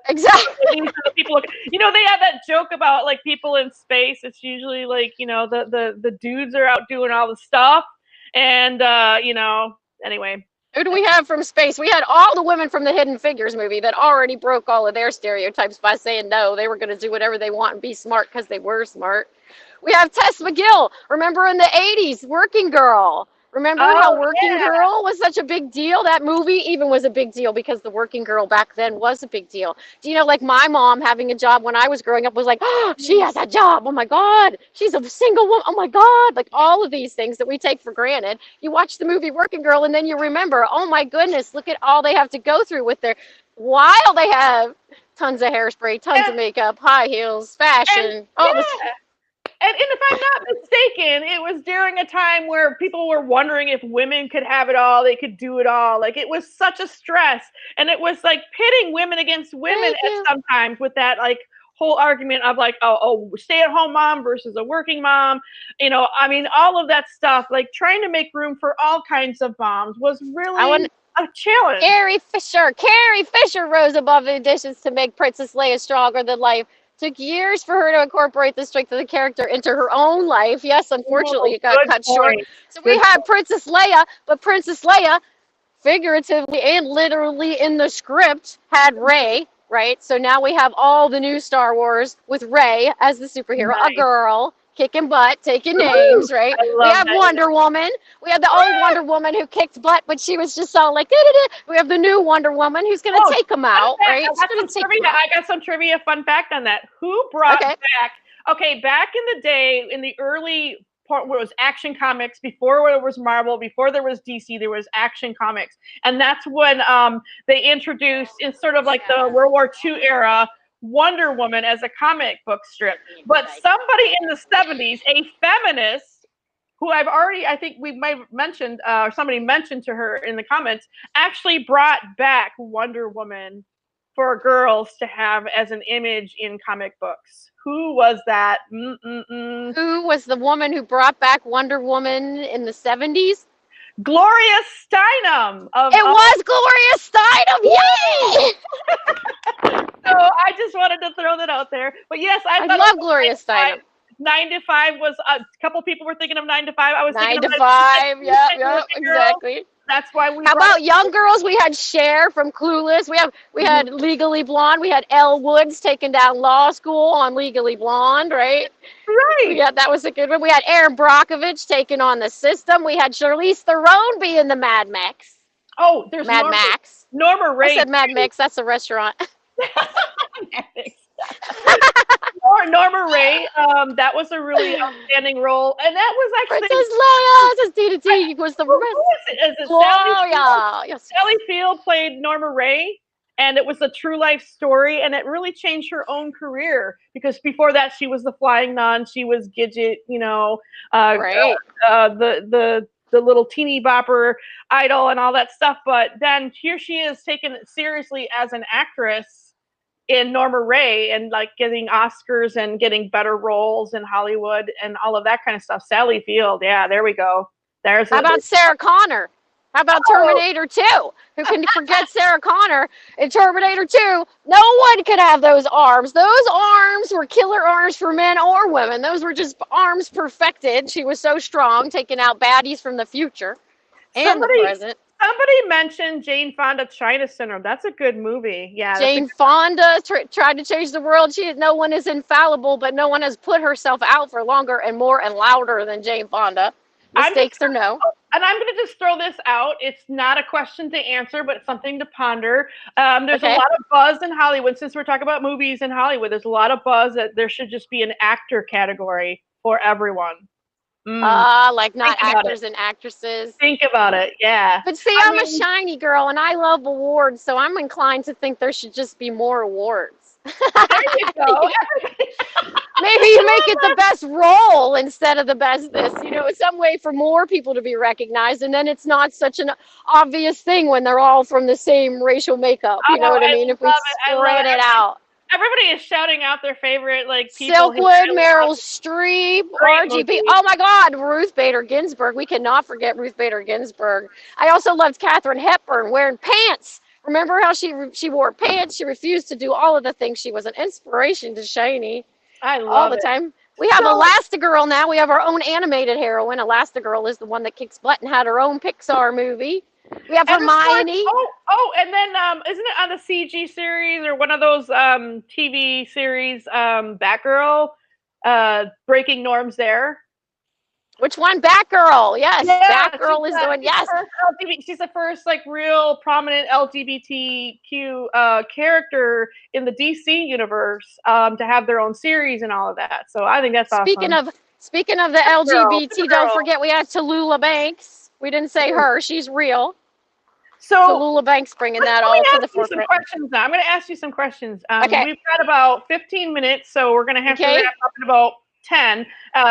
people. You know, they have that joke about like people in space. It's usually like, you know, the dudes are out doing all the stuff, and you know, anyway. Who do we have from space? We had all the women from the Hidden Figures movie that already broke all of their stereotypes by saying no, they were going to do whatever they want and be smart because they were smart. We have Tess McGill. Remember in the 80s, Working Girl. Remember how Oh, Working yeah. Girl was such a big deal? That movie even was a big deal because the Working Girl back then was a big deal. Do you know, like my mom having a job when I was growing up was like, oh, she has a job. Oh my God. She's a single woman. Oh my God. Like all of these things that we take for granted. You watch the movie Working Girl and then you remember, oh my goodness, look at all they have to go through with their, while they have tons of hairspray, tons of makeup, high heels, fashion, all this. Yeah. And if I'm not mistaken, it was during a time where people were wondering if women could have it all, they could do it all. Like it was such a stress, and it was like pitting women against women Thank at you. sometimes with that like whole argument of like, oh, stay-at-home mom versus a working mom. You know, I mean, all of that stuff. Like trying to make room for all kinds of moms was really a challenge. Carrie Fisher rose above the additions to make Princess Leia stronger than life. Took years for her to incorporate the strength of the character into her own life. Yes, unfortunately, it got Good cut short. point. So we Good had Princess Leia, but Princess Leia, figuratively and literally in the script, had Rey, right? So now we have all the new Star Wars with Rey as the superhero, a Nice. girl, kicking butt, taking names, right? I We love have that. Wonder Woman. We had the old Wonder Woman who kicked butt, but she was just all like, da-da-da. We have the new Wonder Woman who's going to take them out, right? She's gonna take 'em out. I got some trivia fun fact on that. Who brought Okay. back in the day, in the early part where it was Action Comics, before there was Marvel, before there was DC, there was Action Comics. And that's when they introduced, in sort of like the World War II era, Wonder Woman as a comic book strip. But somebody in the 70s, a feminist, who I think we might have mentioned, or somebody mentioned to her in the comments, actually brought back Wonder Woman for girls to have as an image in comic books. Who was that? Who was the woman who brought back Wonder Woman in the 70s? Gloria Steinem. It was Gloria Steinem! Yay! So I just wanted to throw that out there. But yes, I love Gloria Steinem. 9 to 5 was a couple people were thinking of 9 to 5. I was 9 thinking to of 5. Yep, Girl. exactly. That's why we. How about young girls? We had Cher from Clueless. We had Legally Blonde. We had Elle Woods taking down Law School on Legally Blonde, right? Right. Yeah, that was a good one. We had Erin Brockovich taking on The System. We had Charlize Theron being the Mad Max. Oh, there's Mad Max. Norma Ray. I said Mad Max. That's a restaurant. Norma Ray, that was a really outstanding role, and that was actually Princess Leia. Just D was the who is it? Is it Gloria. Yes. Sally Field played Norma Ray, and it was a true life story, and it really changed her own career because before that she was the flying nun, she was Gidget, Right. The little teeny bopper idol and all that stuff. But then here she is taken seriously as an actress in Norma Ray and like getting Oscars and getting better roles in Hollywood and all of that kind of stuff. Sally Field, yeah, there we go. How about Sarah Connor? How about Terminator 2? Who can forget Sarah Connor? In Terminator 2, no one could have those arms. Those arms were killer arms for men or women. Those were just arms perfected. She was so strong, taking out baddies from the future and the present. Somebody mentioned Jane Fonda China Syndrome. That's a good movie. Yeah. Jane Fonda tried to change the world. No one is infallible, but no one has put herself out for longer and more and louder than Jane Fonda. Mistakes or no. And I'm going to just throw this out. It's not a question to answer, but it's something to ponder. There's a lot of buzz in Hollywood. Since we're talking about movies in Hollywood, there's a lot of buzz that there should just be an actor category for everyone. Like not actors and actresses. Think about it, yeah. But see, I'm a shiny girl and I love awards, so I'm inclined to think there should just be more awards. There you go. Maybe you make it the best role instead of the best this, some way for more people to be recognized, and then it's not such an obvious thing when they're all from the same racial makeup. You know what I mean? If we spread it out. Everybody is shouting out their favorite people. Silkwood, Meryl Streep, RGB. Oh my God, Ruth Bader Ginsburg. We cannot forget Ruth Bader Ginsburg. I also loved Katharine Hepburn wearing pants. Remember how she wore pants? She refused to do all of the things. She was an inspiration to Shiny. I love all the time. We have Elastigirl now. We have our own animated heroine. Elastigirl is the one that kicks butt and had her own Pixar movie. We have Hermione. And then isn't it on the CG series or one of those TV series, Batgirl, breaking norms there? Which one? Batgirl. Yes, Yeah, Batgirl is doing. Yes. She's the first like real prominent LGBTQ character in the DC universe to have their own series and all of that. So I think that's Speaking awesome. of the Girl, LGBT, don't forget we have Tallulah Banks. We didn't say her. She's real. So Tallulah Banks bringing that all to the some forefront. questions now. I'm going to ask you some questions. Okay. We've got about 15 minutes, so we're going to have to Okay. wrap up in about 10.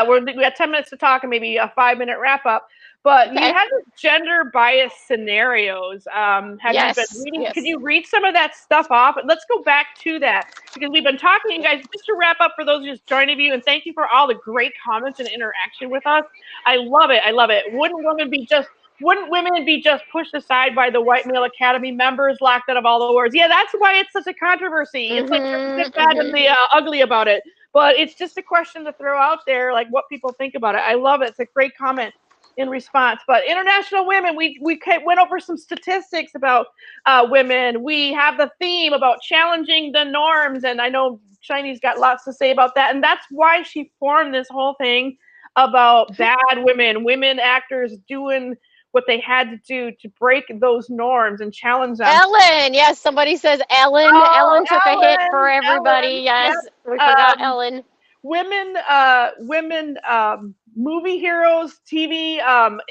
We got 10 minutes to talk and maybe a 5-minute wrap up. But you Okay. had gender bias scenarios. Have you been reading? Yes. Could you read some of that stuff off? Let's go back to that because we've been talking, guys. Just to wrap up for those just joining you, and thank you for all the great comments and interaction with us. I love it. I love it. Wouldn't women be just pushed aside by the white male academy members, locked out of all the wars? Yeah, that's why it's such a controversy. It's like the good, bad, and the ugly about it. But it's just a question to throw out there, like what people think about it. I love it. It's a great comment in response. But international women, we went over some statistics about women. We have the theme about challenging the norms, and I know Shiny's got lots to say about that. And that's why she formed this whole thing about bad women actors doing what they had to do to break those norms and challenge them. Ellen, yes, somebody says Ellen. Oh, Ellen took a hit for Ellen, everybody. Yes, yep. we forgot Ellen. Women, movie heroes, TV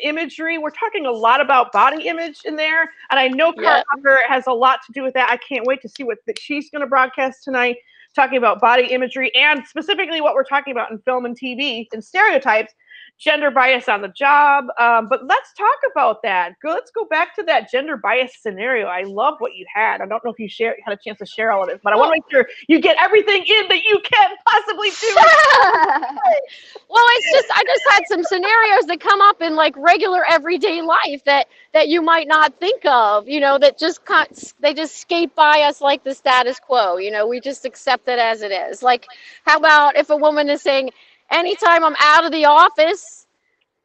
imagery. We're talking a lot about body image in there, and I know Carter has a lot to do with that. I can't wait to see what she's going to broadcast tonight, talking about body imagery and specifically what we're talking about in film and TV and stereotypes. Gender bias on the job, but let's talk about that. Let's go back to that gender bias scenario. I love what you had. I don't know if you had a chance to share all of it, but I want to make sure you get everything in that you can possibly do. Well, I just had some scenarios that come up in like regular everyday life that you might not think of, you know, that they just skate by us like the status quo. You know, we just accept it as it is. Like, how about if a woman is saying, anytime I'm out of the office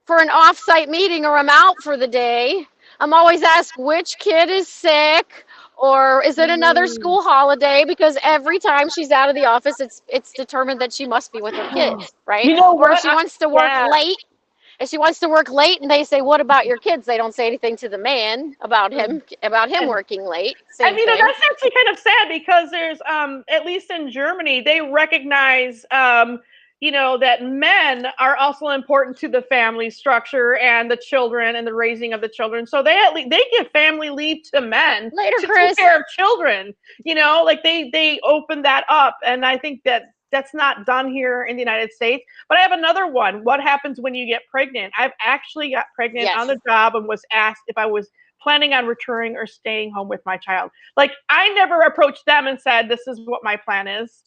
for an off-site meeting or I'm out for the day, I'm always asked which kid is sick or is it another school holiday, because every time she's out of the office, it's determined that she must be with her kids, right? You know or what? if she wants to work late, and they say, what about your kids? They don't say anything to the man about him working late. Same thing. That's actually kind of sad because there's at least in Germany, they recognize that men are also important to the family structure and the children and the raising of the children. So they give family leave to men to take care of children. They open that up, and I think that's not done here in the United States. But I have another one. What happens when you get pregnant? I've actually got pregnant on the job and was asked if I was planning on returning or staying home with my child. Like, I never approached them and said, this is what my plan is.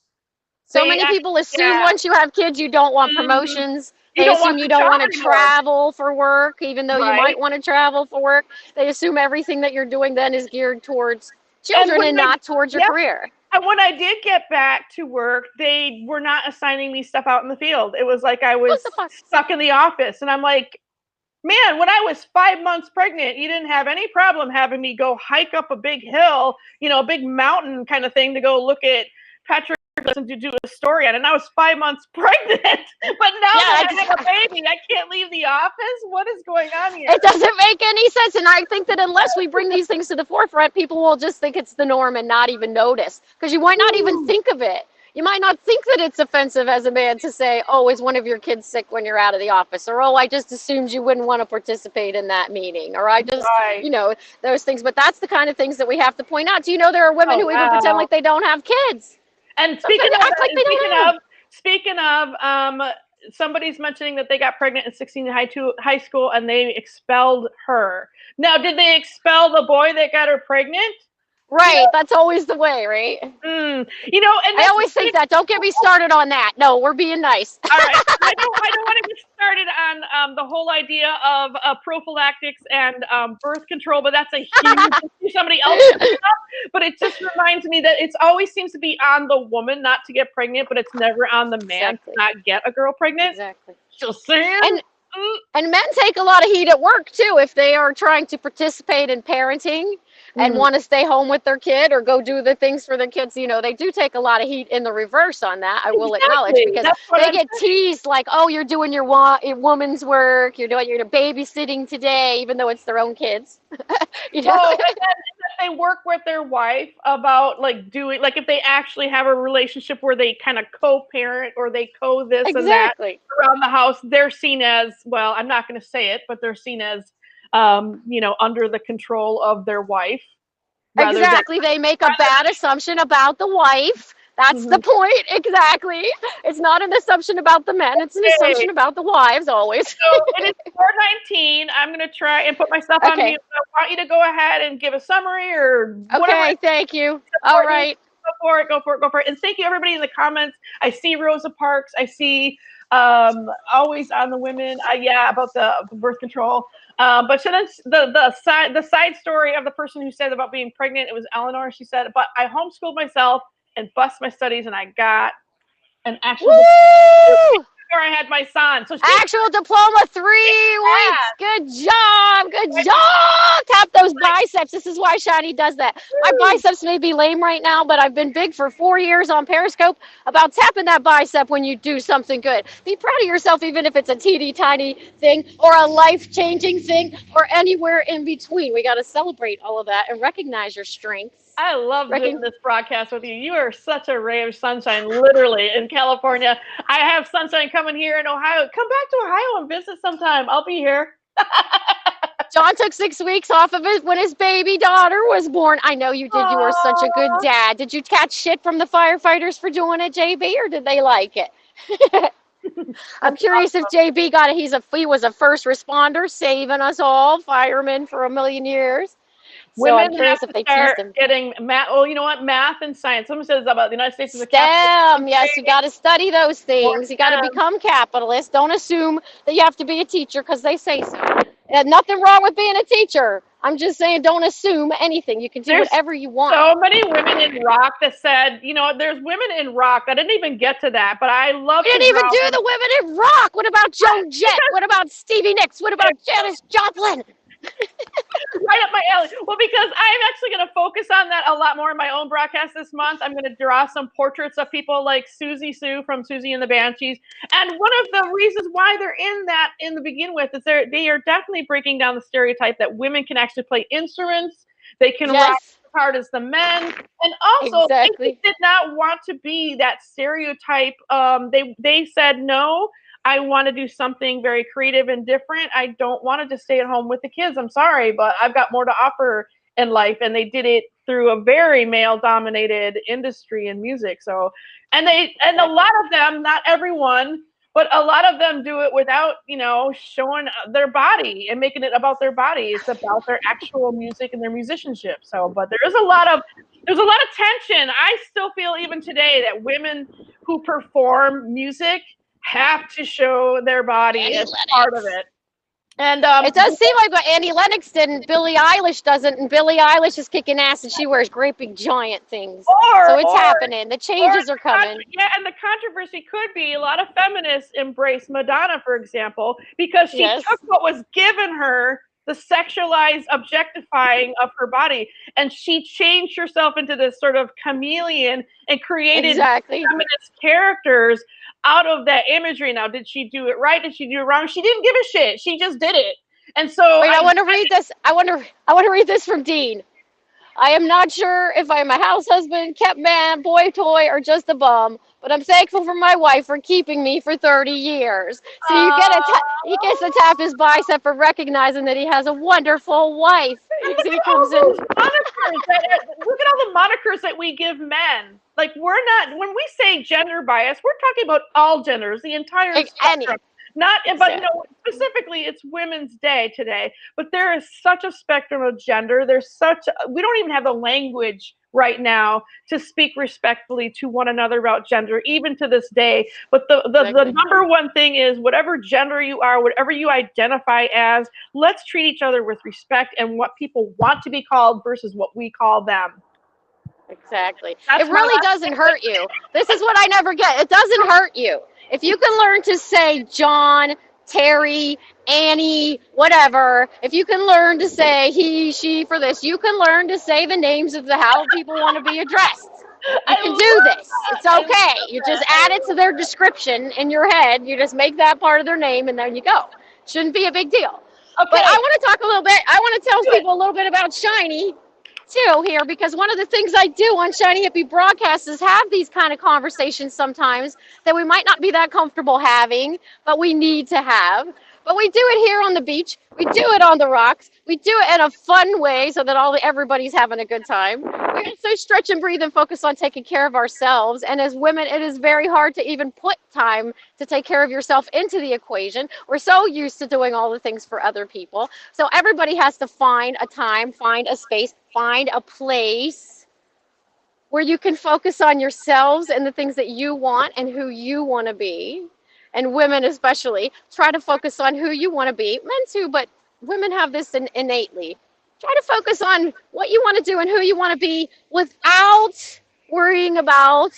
So many people assume once you have kids, you don't want promotions. They assume you don't want to travel for work, even though you might want to travel for work. They assume everything that you're doing then is geared towards children and not towards your career. And when I did get back to work, they were not assigning me stuff out in the field. It was like I was stuck in the office. And I'm like, man, when I was 5 months pregnant, you didn't have any problem having me go hike up a big hill, a big mountain kind of thing to go look at Patrick and to do a story on. And I was 5 months pregnant. But now that I have a baby, I can't leave the office. What is going on here? It doesn't make any sense. And I think that unless we bring these things to the forefront, people will just think it's the norm and not even notice. Because you might not even think of it. You might not think that it's offensive as a man to say, oh, is one of your kids sick when you're out of the office? Or, oh, I just assumed you wouldn't want to participate in that meeting. Or I just, those things. But that's the kind of things that we have to point out. Do you know there are women who even pretend like they don't have kids? And speaking of, somebody's mentioning that they got pregnant in 16 high school and they expelled her. Now, did they expel the boy that got her pregnant? Right, that's always the way, right? And I always think that. Don't get me started on that. No, we're being nice. All right, I don't want to get started on the whole idea of prophylactics and birth control, but that's a huge issue. Somebody else can up. But it just reminds me that it always seems to be on the woman not to get pregnant, but it's never on the man to not get a girl pregnant. Exactly. Just saying. And men take a lot of heat at work too if they are trying to participate in parenting. and want to stay home with their kid or go do the things for their kids. You know, they do take a lot of heat in the reverse on that, I will acknowledge, Exactly. because That's what they I'm get teased like, oh, you're doing your woman's work, you're babysitting today, even though it's their own kids. You know? Well, and then if they work with their wife about like doing, like if they actually have a relationship where they kind of co-parent or they co-this and that Exactly. around the house, they're seen as, well, I'm not going to say it, but they're seen as, under the control of their wife. Exactly. They make a bad assumption about the wife. That's the point. Exactly. It's not an assumption about the men. It's an assumption about the wives always. So it is 4:19. I'm going to try and put myself on mute. I want you to go ahead and give a summary or whatever. Okay, thank you. All right. Go for it. And thank you, everybody in the comments. I see Rosa Parks. I see always on the women. About the birth control. But so then the side story of the person who said about being pregnant, it was Eleanor. She said, but I homeschooled myself and bust my studies, and I got an actual diploma before I had my son. So actual diploma, 3 weeks. Good job. Good job. Tap those biceps. This is why Shiny does that. My biceps may be lame right now, but I've been big for 4 years on Periscope about tapping that bicep when you do something good. Be proud of yourself, even if it's a teeny tiny thing or a life-changing thing or anywhere in between. We got to celebrate all of that and recognize your strengths. I love doing this broadcast with you. You are such a ray of sunshine, literally, in California. I have sunshine coming here in Ohio. Come back to Ohio and visit sometime. I'll be here. John took 6 weeks off of it when his baby daughter was born. I know you did. You were such a good dad. Did you catch shit from the firefighters for doing it, JB, or did they like it? I'm curious if JB got it. He was a first responder, saving us all, fireman for a million years. So I'm curious if they teased him. Getting math. Oh, you know what? Math and science. Someone says about the United States as a STEM. Yes, you got to study those things. You got to become capitalist. Don't assume that you have to be a teacher because they say so. And nothing wrong with being a teacher. I'm just saying, don't assume anything. You can do whatever you want. So many women in rock that said, there's women in rock. I didn't even get to that, but I love. You didn't even do the women in rock. What about Joan Jett? What about Stevie Nicks? What about Janis Joplin? Right up my alley. Well, because I'm actually going to focus on that a lot more in my own broadcast this month. I'm going to draw some portraits of people like Susie Sue from Susie and the Banshees. And one of the reasons why they're in that in the begin with is they are definitely breaking down the stereotype that women can actually play instruments. They can rock as hard as the men. And also, they did not want to be that stereotype. They said no. I want to do something very creative and different. I don't want to just stay at home with the kids. I'm sorry, but I've got more to offer in life. And they did it through a very male-dominated industry in music. So, and a lot of them, not everyone, but a lot of them do it without, showing their body and making it about their body. It's about their actual music and their musicianship. So, but there's a lot of tension. I still feel even today that women who perform music have to show their body as part of it. And it does seem like what Annie Lennox did and Billie Eilish doesn't, and Billie Eilish is kicking ass and she wears great big giant things. So it's happening. The changes are coming. Yeah, and the controversy could be a lot of feminists embrace Madonna, for example, because she took what was given her, the sexualized objectifying of her body, and she changed herself into this sort of chameleon and created feminist characters out of that imagery. Now, did she do it right? Did she do it wrong? She didn't give a shit. She just did it. And so I want to read this. I want to read this from Dean. I am not sure if I'm a house husband, kept man, boy toy, or just a bum, but I'm thankful for my wife for keeping me for 30 years. So he gets to tap his bicep for recognizing that he has a wonderful wife. Look at all the monikers that we give men. Like, we're not, when we say gender bias, we're talking about all genders, the entire spectrum. Not, but specifically, it's Women's Day today. But there is such a spectrum of gender. We don't even have the language right now to speak respectfully to one another about gender, even to this day. But the number one thing is, whatever gender you are, whatever you identify as, let's treat each other with respect and what people want to be called versus what we call them. Exactly. It really doesn't hurt you. This is what I never get. It doesn't hurt you. If you can learn to say John, Terry, Annie, whatever. If you can learn to say he, she for this, you can learn to say the names of the how people want to be addressed. You can do this. It's okay. You just add it to their description in your head. You just make that part of their name, and then you go. Shouldn't be a big deal. Okay. But I want to talk a little bit. I want to tell people a little bit about Shiny too here, because one of the things I do on Shiny Hippie broadcasts is have these kind of conversations sometimes that we might not be that comfortable having, but we need to have. But we do it here on the beach. We do it on the rocks. We do it in a fun way so that everybody's having a good time. We also stretch and breathe and focus on taking care of ourselves. And as women, it is very hard to even put time to take care of yourself into the equation. We're so used to doing all the things for other people. So everybody has to find a time, find a space, find a place where you can focus on yourselves and the things that you want and who you want to be. And women especially, try to focus on who you want to be. Men too, but women have this innately. Try to focus on what you want to do and who you want to be without worrying about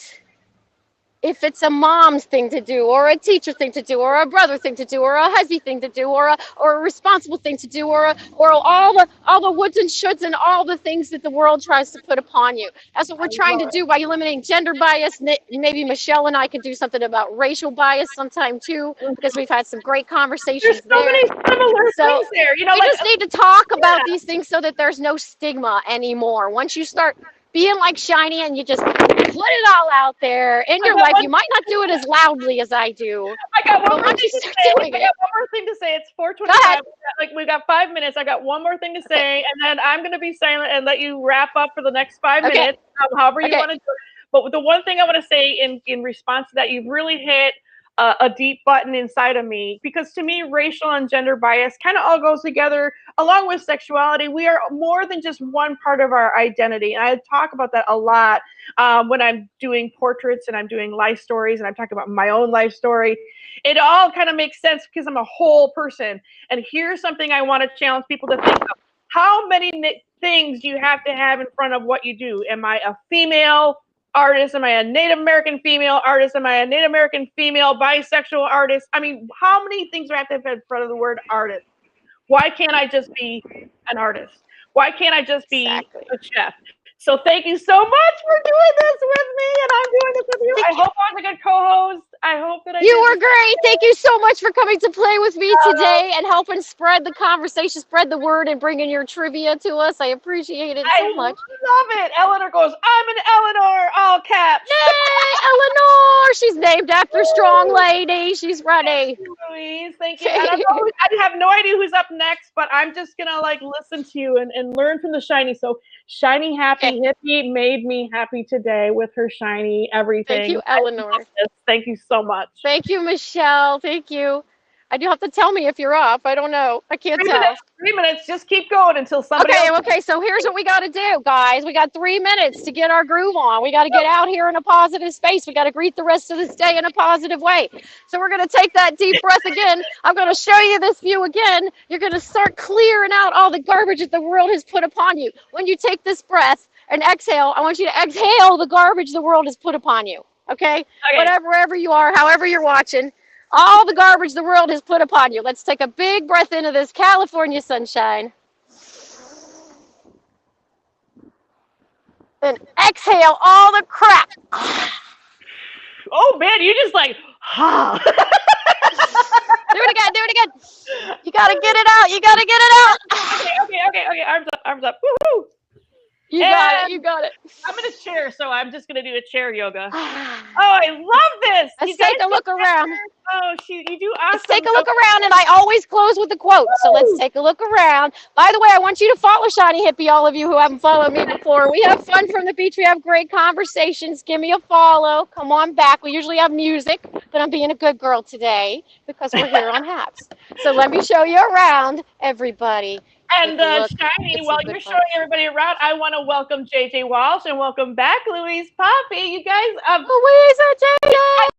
if it's a mom's thing to do, or a teacher thing to do, or a brother thing to do, or a husband thing to do, or a responsible thing to do, or all the woulds and shoulds and all the things that the world tries to put upon you. That's what we're trying to do by eliminating gender bias. Maybe Michelle and I could do something about racial bias sometime too, because we've had some great conversations There's so many similar things there. You know, we just need to talk about these things so that there's no stigma anymore. Once you start being like Shiny and you just put it all out there in your life, you might not do it as loudly as I do. I got one more thing to say. It's 4:25. We got 5 minutes. I got one more thing to say, and then I'm going to be silent and let you wrap up for the next 5 minutes, however you want to do it. But the one thing I want to say in response to that, you've really hit a deep button inside of me, because to me, racial and gender bias kind of all goes together along with sexuality. We are more than just one part of our identity. And I talk about that a lot when I'm doing portraits and I'm doing life stories and I'm talking about my own life story. It all kind of makes sense because I'm a whole person. And here's something I want to challenge people to think of. How many things do you have to have in front of what you do? Am I a female artist? Am I a Native American female artist? Am I a Native American female bisexual artist? I mean, how many things do I have to have in front of the word artist? Why can't I just be an artist? Why can't I just be a chef? So thank you so much for doing this with me, and I'm doing this with you. I hope I was a good co-host. I hope that you were great. Thank you so much for coming to play with me today and helping spread the conversation, spread the word, and bringing your trivia to us. I appreciate it so much. I love it. Eleanor goes, I'm an Eleanor, all caps. Yay, Eleanor! She's named after Strong Lady. She's ready. Thank you, Louise. Thank you. I have no idea who's up next, but I'm just going to listen to you and learn from the Shiny. So Shiny Happy Hippie made me happy today with her Shiny everything. Thank you, Eleanor. Thank you so much. Thank you, Michelle. Thank you. I do have to tell me if you're off. I don't know. I can't tell. 3 minutes. Just keep going until somebody Okay, so here's what we got to do, guys. We got 3 minutes to get our groove on. We got to get out here in a positive space. We got to greet the rest of this day in a positive way. So we're going to take that deep breath again. I'm going to show you this view again. You're going to start clearing out all the garbage that the world has put upon you. When you take this breath and exhale, I want you to exhale the garbage the world has put upon you. Okay? Wherever you are, however you're watching, all the garbage the world has put upon you. Let's take a big breath into this California sunshine. And exhale all the crap. Oh, man, you just ha. Do it again. You got to get it out. Okay. Arms up. Woo-hoo. You got it. I'm in a chair, so I'm just going to do a chair yoga. Oh, I love this. Let's take a look around. Oh, you do awesome. Let's take a look around, and I always close with a quote. So let's take a look around. By the way, I want you to follow Shiny Hippie, all of you who haven't followed me before. We have fun from the beach. We have great conversations. Give me a follow. Come on back. We usually have music, but I'm being a good girl today because we're here on Haps. So let me show you around, everybody. And Shiny, while you're showing everybody around, I want to welcome JJ Walsh and welcome back Louise Poppy. You guys, Louise and JJ.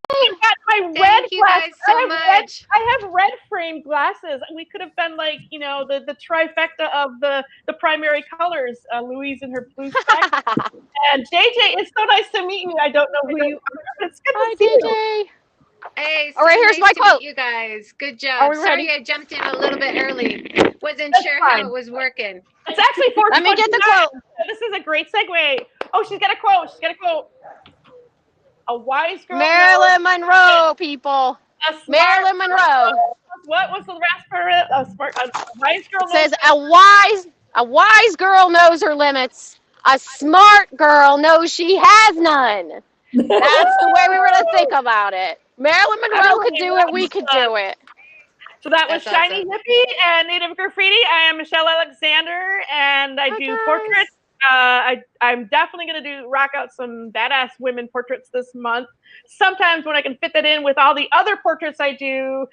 I got my red Thank you guys so much. I have red framed glasses. We could have been the trifecta of the primary colors. Louise in her blue specs. And JJ, it's so nice to meet you. I don't know who you are. It's good to see you. Hey, so All right, here's nice my to quote. meet you guys. Good Are job. we ready? Sorry I jumped in a little bit early. Wasn't That's sure fine. how it was working. It's actually Let me get the 4:29. quote. This is a great segue. Oh, she's got a quote. She's got a quote. A wise girl knows Marilyn Monroe, people. a smart Marilyn girl Monroe knows. What was the last part of it? A wise girl knows. says a wise girl knows her limits. A smart girl knows she has none. That's the way we were to think about it. Marilyn Monroe could do it. We could do it. So that was That's Shiny awesome. Hippie and Native Graffiti. I am Michelle Alexander, and I Hi, do guys. portraits. I'm definitely going to rock out some badass women portraits this month. Sometimes when I can fit that in with all the other portraits I do.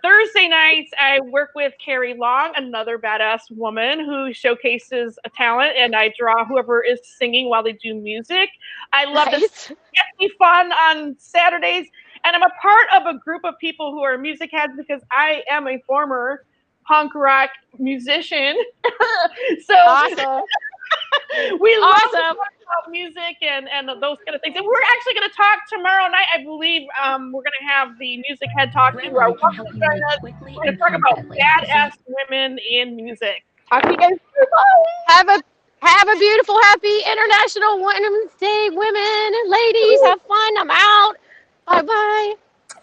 Thursday nights, I work with Carrie Long, another badass woman who showcases a talent, and I draw whoever is singing while they do music. I love this. Nice. It gets me fun on Saturdays. And I'm a part of a group of people who are music heads because I am a former punk rock musician. So Awesome. we love to Awesome. talk about music and those kind of things. And we're actually going to talk tomorrow night. I believe we're going to have the music head talking. We're going to talk about badass women in music. Talk to you guys soon. Have a beautiful, happy International Women's Day, women. Ladies, have fun. I'm out. Bye-bye.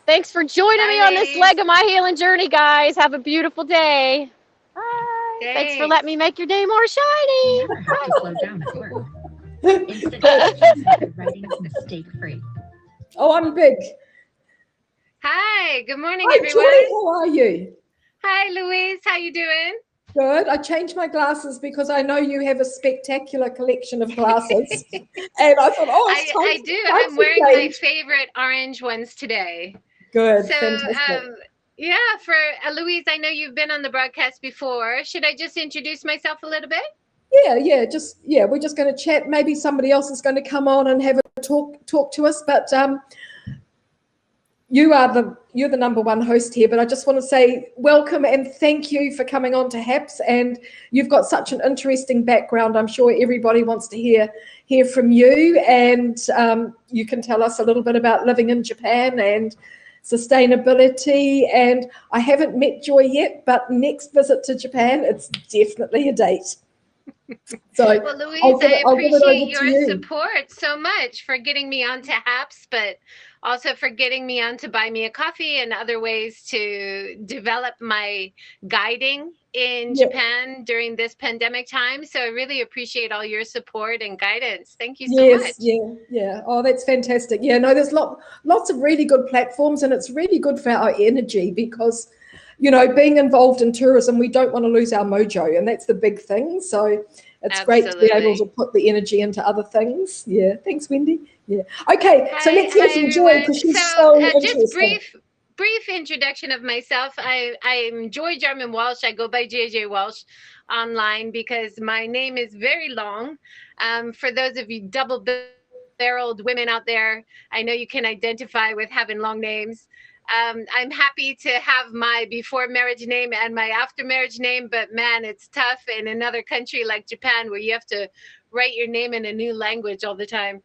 Thanks for joining Bye, me on this ladies. leg of my healing journey, guys. Have a beautiful day. Bye. Thanks for letting me make your day more shiny. Never have to slow down at work. Instant messaging writing mistake-free. Oh, I'm big. Hi, good morning, Hi, everyone. Jolie. How are you? Hi, Louise. How you doing? Good. I changed my glasses because I know you have a spectacular collection of glasses, and I thought, oh, it's time. I do. time I'm to wearing my change. favorite orange ones today. Good. So, Fantastic. yeah, for Louise, I know you've been on the broadcast before. Should I just introduce myself a little bit? Yeah. We're just going to chat. Maybe somebody else is going to come on and have a talk to us. But you're the number one host here. But I just want to say welcome and thank you for coming on to HAPS. And you've got such an interesting background. I'm sure everybody wants to hear from you. And you can tell us a little bit about living in Japan and sustainability. And I haven't met Joy yet, but next visit to Japan, it's definitely a date. So, well, Louise, I'll give I it over appreciate to your you. support so much for getting me onto HAPS, but also for getting me on to Buy Me a Coffee and other ways to develop my guiding in Japan during this pandemic time. So I really appreciate all your support and guidance. Thank you so much. Yeah. Oh, that's fantastic. Yeah, no, there's lots of really good platforms, and it's really good for our energy because, being involved in tourism, we don't want to lose our mojo, and that's the big thing. So it's great to be able to put the energy into other things. Yeah. Thanks, Wendy. Yeah. Okay. So let's hear from Joy because she's so interesting. Just brief introduction of myself. I'm Joy Jarman Walsh. I go by JJ Walsh online because my name is very long. For those of you double-barreled women out there, I know you can identify with having long names. I'm happy to have my before marriage name and my after marriage name, but man, it's tough in another country like Japan where you have to write your name in a new language all the time.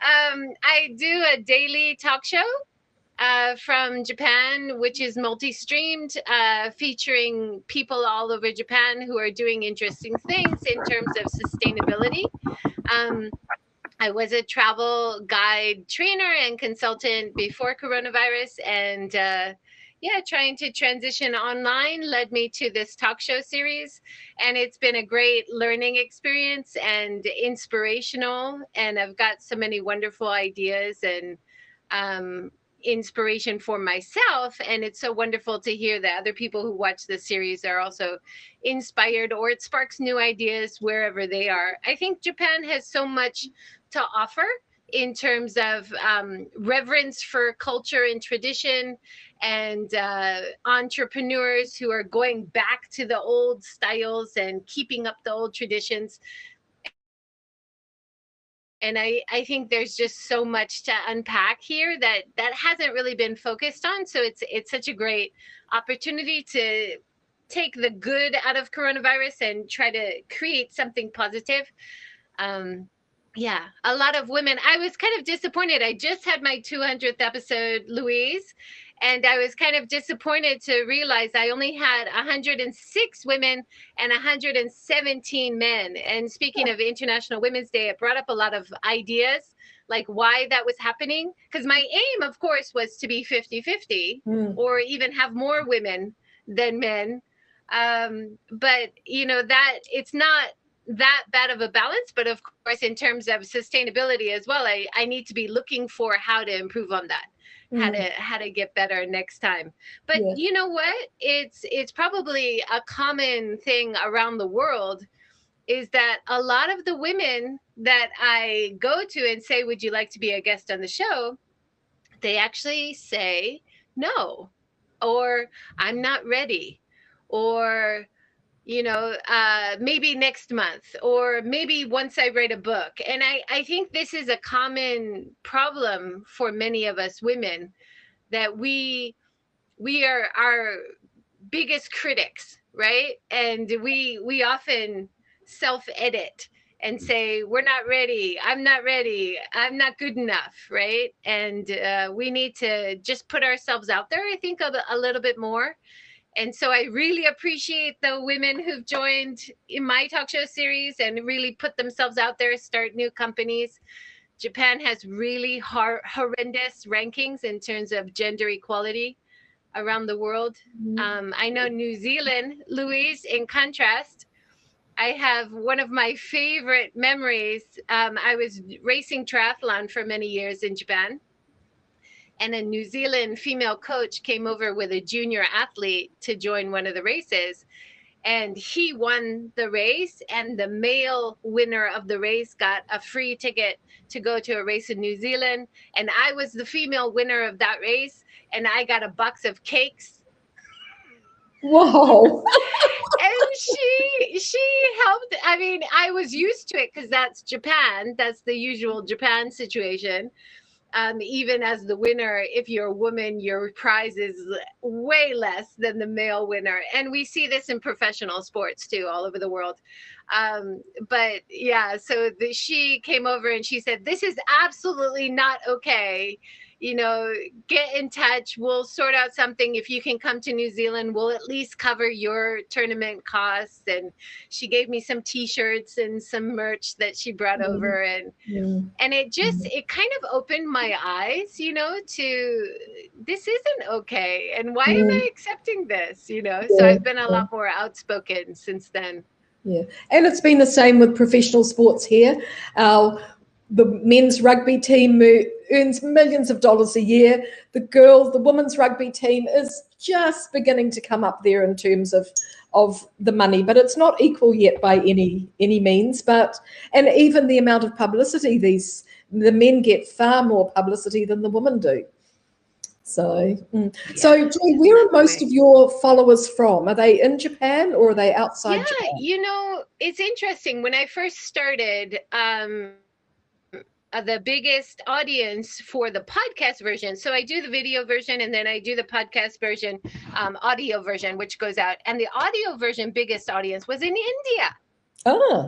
I do a daily talk show from Japan, which is multi-streamed, featuring people all over Japan who are doing interesting things in terms of sustainability. I was a travel guide trainer and consultant before coronavirus, and trying to transition online led me to this talk show series, and it's been a great learning experience and inspirational, and I've got so many wonderful ideas and inspiration for myself, and it's so wonderful to hear that other people who watch the series are also inspired, or it sparks new ideas wherever they are. I think Japan has so much to offer in terms of reverence for culture and tradition, and entrepreneurs who are going back to the old styles and keeping up the old traditions. And I think there's just so much to unpack here that hasn't really been focused on. So it's such a great opportunity to take the good out of coronavirus and try to create something positive. yeah, a lot of women. I was kind of disappointed. I just had my 200th episode, Louise, and I was kind of disappointed to realize I only had 106 women and 117 men. And speaking of International Women's Day, it brought up a lot of ideas, like why that was happening. Because my aim, of course, was to be 50-50 or even have more women than men. But, you know, that it's not that bad of a balance, but of course in terms of sustainability as well, I need to be looking for how to improve on that, how to get better next time. But Yeah. you know what, it's probably a common thing around the world, is that a lot of the women that I go to and say, would you like to be a guest on the show, they actually say no, or I'm not ready, or you know, maybe next month, or maybe once I write a book. And I think this is a common problem for many of us women, that we are our biggest critics, right? And we often self-edit and say, we're not ready, I'm not ready, I'm not good enough, right? And we need to just put ourselves out there, I think, a little bit more. And so I really appreciate the women who've joined in my talk show series and really put themselves out there, start new companies. Japan has really horrendous rankings in terms of gender equality around the world. I know New Zealand, Louise, in contrast, I have one of my favorite memories. I was racing triathlon for many years in Japan, and a New Zealand female coach came over with a junior athlete to join one of the races. And he won the race, and the male winner of the race got a free ticket to go to a race in New Zealand. And I was the female winner of that race, and I got a box of cakes. Whoa. And she helped. I mean, I was used to it because that's Japan. That's the usual Japan situation. Even as the winner, if you're a woman, your prize is way less than the male winner. And we see this in professional sports too, all over the world. But yeah, so she came over and she said, this is absolutely not okay. You know, get in touch. We'll sort out something. If you can come to New Zealand, we'll at least cover your tournament costs. And she gave me some T-shirts and some merch that she brought over. And it kind of opened my eyes, you know, to this isn't okay. And why am I accepting this, you know? So I've been a lot more outspoken since then. Yeah, and it's been the same with professional sports here. The men's rugby team earns millions of dollars a year. The women's rugby team is just beginning to come up there in terms of the money, but it's not equal yet by any means. And even the amount of publicity, the men get far more publicity than the women do. So, so Joy, where are most of your followers from? Are they in Japan or are they outside Japan? You know, it's interesting. When I first started, the biggest audience for the podcast version. So I do the video version and then I do the podcast version, audio version, which goes out. And the audio version biggest audience was in India,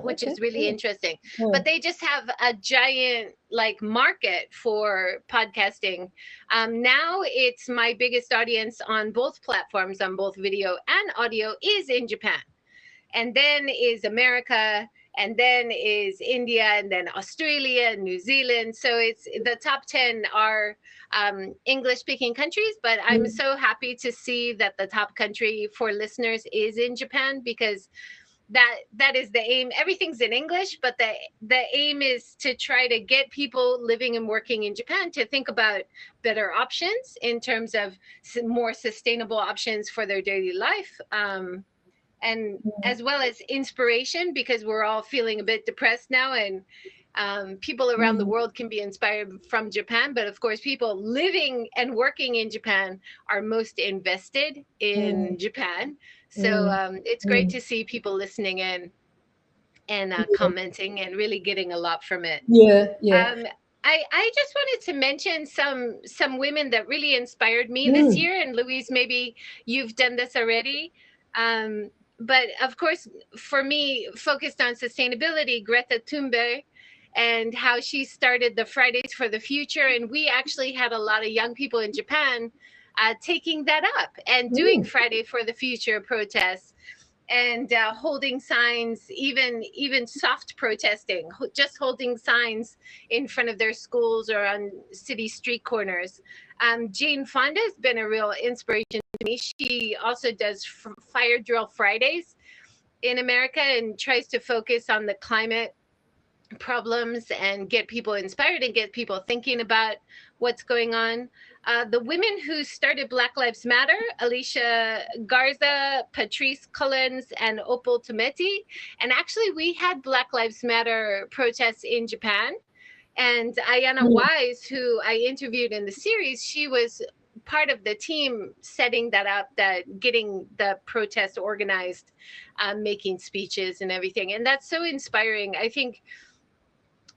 which is really interesting. But they just have a giant market for podcasting. Now it's my biggest audience on both platforms, on both video and audio, is in Japan. And then is America, and then is India, and then Australia, New Zealand. So it's the top 10 are English-speaking countries, but I'm so happy to see that the top country for listeners is in Japan, because that is the aim. Everything's in English, but the aim is to try to get people living and working in Japan to think about better options in terms of more sustainable options for their daily life. And as well as inspiration, because we're all feeling a bit depressed now, and people around the world can be inspired from Japan. But of course, people living and working in Japan are most invested in Japan. So it's great to see people listening in and commenting and really getting a lot from it. I just wanted to mention some women that really inspired me this year. And Louise, maybe you've done this already. But of course, for me, focused on sustainability, Greta Thunberg, and how she started the Fridays for the Future. And we actually had a lot of young people in Japan taking that up and doing Friday for the Future protests and holding signs, even soft protesting, just holding signs in front of their schools or on city street corners. Jane Fonda has been a real inspiration to me. She also does Fire Drill Fridays in America and tries to focus on the climate problems and get people inspired and get people thinking about what's going on. The women who started Black Lives Matter, Alicia Garza, Patrice Cullens, and Opal Tometi. And actually, we had Black Lives Matter protests in Japan. And Ayanna Wise, who I interviewed in the series, she was part of the team setting that up, that getting the protest organized, making speeches and everything. And that's so inspiring. I think,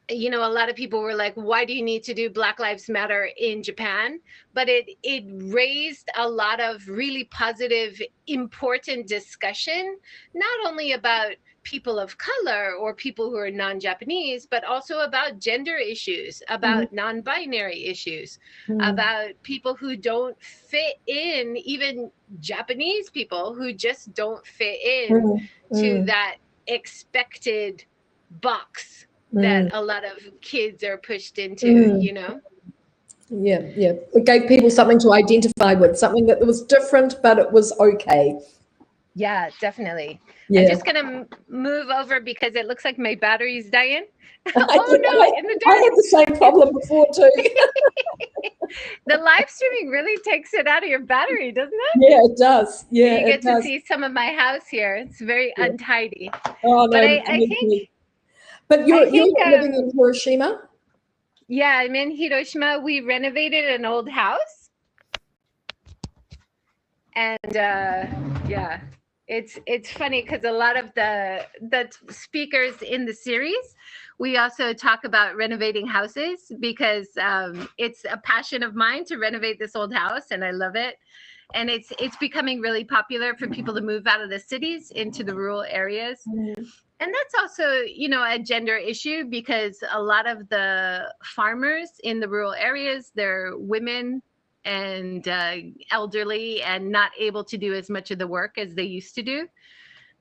you know, a lot of people were like, why do you need to do Black Lives Matter in Japan? But it raised a lot of really positive, important discussion, not only about people of color or people who are non-Japanese, but also about gender issues, about non-binary issues, about people who don't fit in, even Japanese people who just don't fit in to that expected box that a lot of kids are pushed into, you know? Yeah. It gave people something to identify with, something that was different, but it was okay. Yeah, definitely. Yeah. I'm just going to move over because it looks like my battery's dying. I I had the same problem before too. The live streaming really takes it out of your battery, doesn't it? Yeah, it does. Yeah, you get to does. see some of my house here. It's very untidy. Oh, no, but I think... But you're living in Hiroshima? Yeah, I'm in Hiroshima. We renovated an old house. And yeah, it's funny because a lot of the speakers in the series, we also talk about renovating houses because it's a passion of mine to renovate this old house, and I love it. And it's becoming really popular for people to move out of the cities into the rural areas. And that's also, you know, a gender issue because a lot of the farmers in the rural areas, they're women and elderly and not able to do as much of the work as they used to do.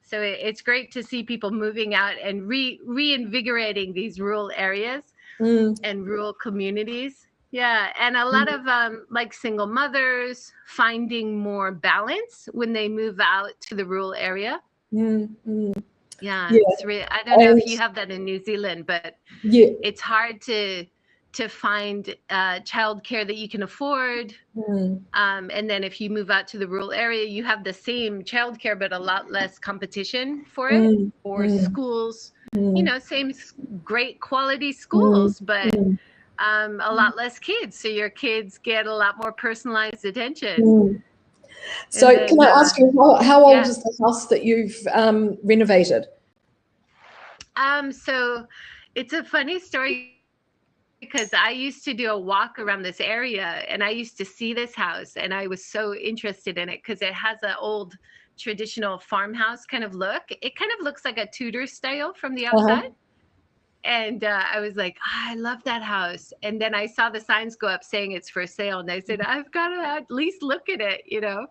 So it's great to see people moving out and reinvigorating these rural areas and rural communities. Yeah, and a lot of like single mothers finding more balance when they move out to the rural area. Yeah, it's really, I don't know if you have that in New Zealand, but it's hard to find childcare that you can afford. And then if you move out to the rural area, you have the same childcare, but a lot less competition for it. Or schools, you know, same great quality schools, but a lot less kids. So your kids get a lot more personalized attention. So then, can I ask you, how old is the house that you've renovated? So it's a funny story because I used to do a walk around this area and I used to see this house and I was so interested in it because it has an old traditional farmhouse kind of look. It kind of looks like a Tudor style from the outside. And I was like, I love that house. And then I saw the signs go up saying it's for sale. And I said, I've got to at least look at it, you know.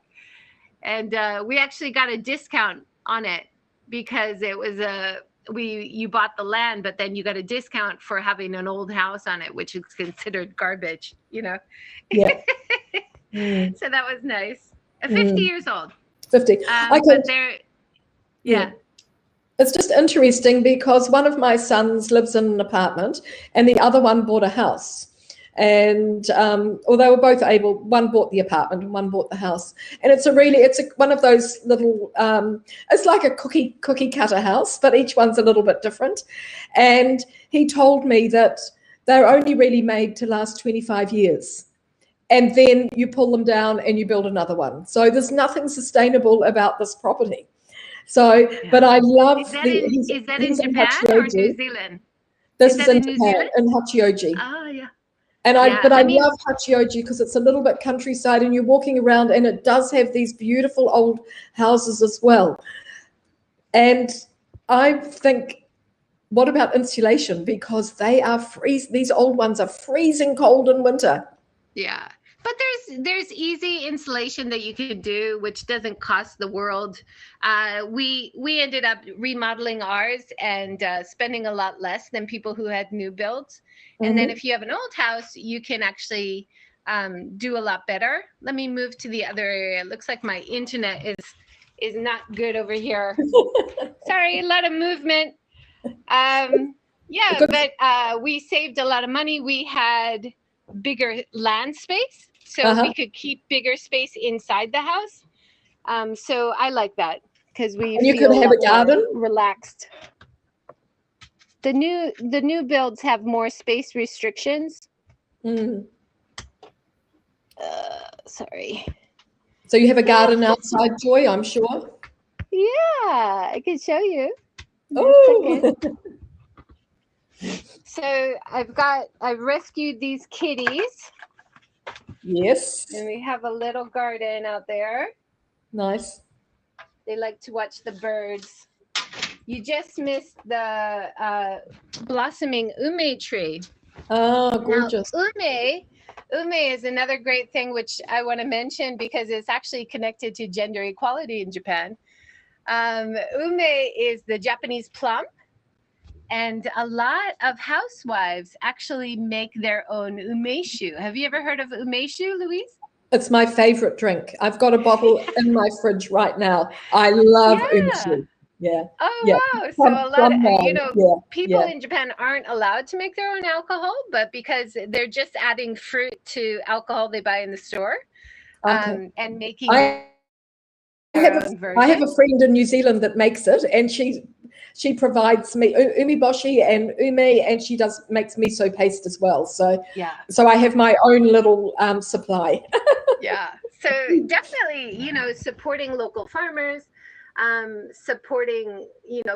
And we actually got a discount on it because it was you bought the land, but then you got a discount for having an old house on it, which is considered garbage, you know. So that was nice. 50 years old. 50. But they're, It's just interesting because one of my sons lives in an apartment and the other one bought a house. And or they were both able, one bought the apartment and one bought the house. And it's one of those little, it's like a cookie cutter house, but each one's a little bit different. And he told me that they're only really made to last 25 years. And then you pull them down and you build another one. So there's nothing sustainable about this property. So, but I love is that in Japan or New Zealand? This is in Japan, in Hachioji. Oh, yeah. And I love Hachioji because it's a little bit countryside and you're walking around and it does have these beautiful old houses as well. And I think what about insulation? Because they are these old ones are freezing cold in winter. Yeah. But there's easy insulation that you can do, which doesn't cost the world. We ended up remodeling ours and spending a lot less than people who had new builds. And then if you have an old house, you can actually do a lot better. Let me move to the other area. It looks like my internet is not good over here. Sorry, a lot of movement. Yeah, but we saved a lot of money. We had bigger land space, so we could keep bigger space inside the house. So I like that because we you could have a garden, relaxed. The new builds have more space restrictions. Sorry. So you have a garden outside, Joy, I'm sure. Yeah, I can show you. Oh. So I've rescued these kitties. Yes. And we have a little garden out there. Nice. They like to watch the birds. You just missed the blossoming ume tree. Oh, gorgeous. Now, ume is another great thing which I want to mention because it's actually connected to gender equality in Japan. Ume is the Japanese plum. And a lot of housewives actually make their own umeshu. Have you ever heard of umeshu, Louise? It's my favorite drink. I've got a bottle in my fridge right now. I love umeshu. Yeah. Oh, yeah. wow. So a lot of, people in Japan aren't allowed to make their own alcohol, but because they're just adding fruit to alcohol they buy in the store and making I have a friend in New Zealand that makes it, and she provides me umeboshi and ume, and she makes miso paste as well. So so I have my own little supply. Yeah. So definitely, supporting local farmers, supporting,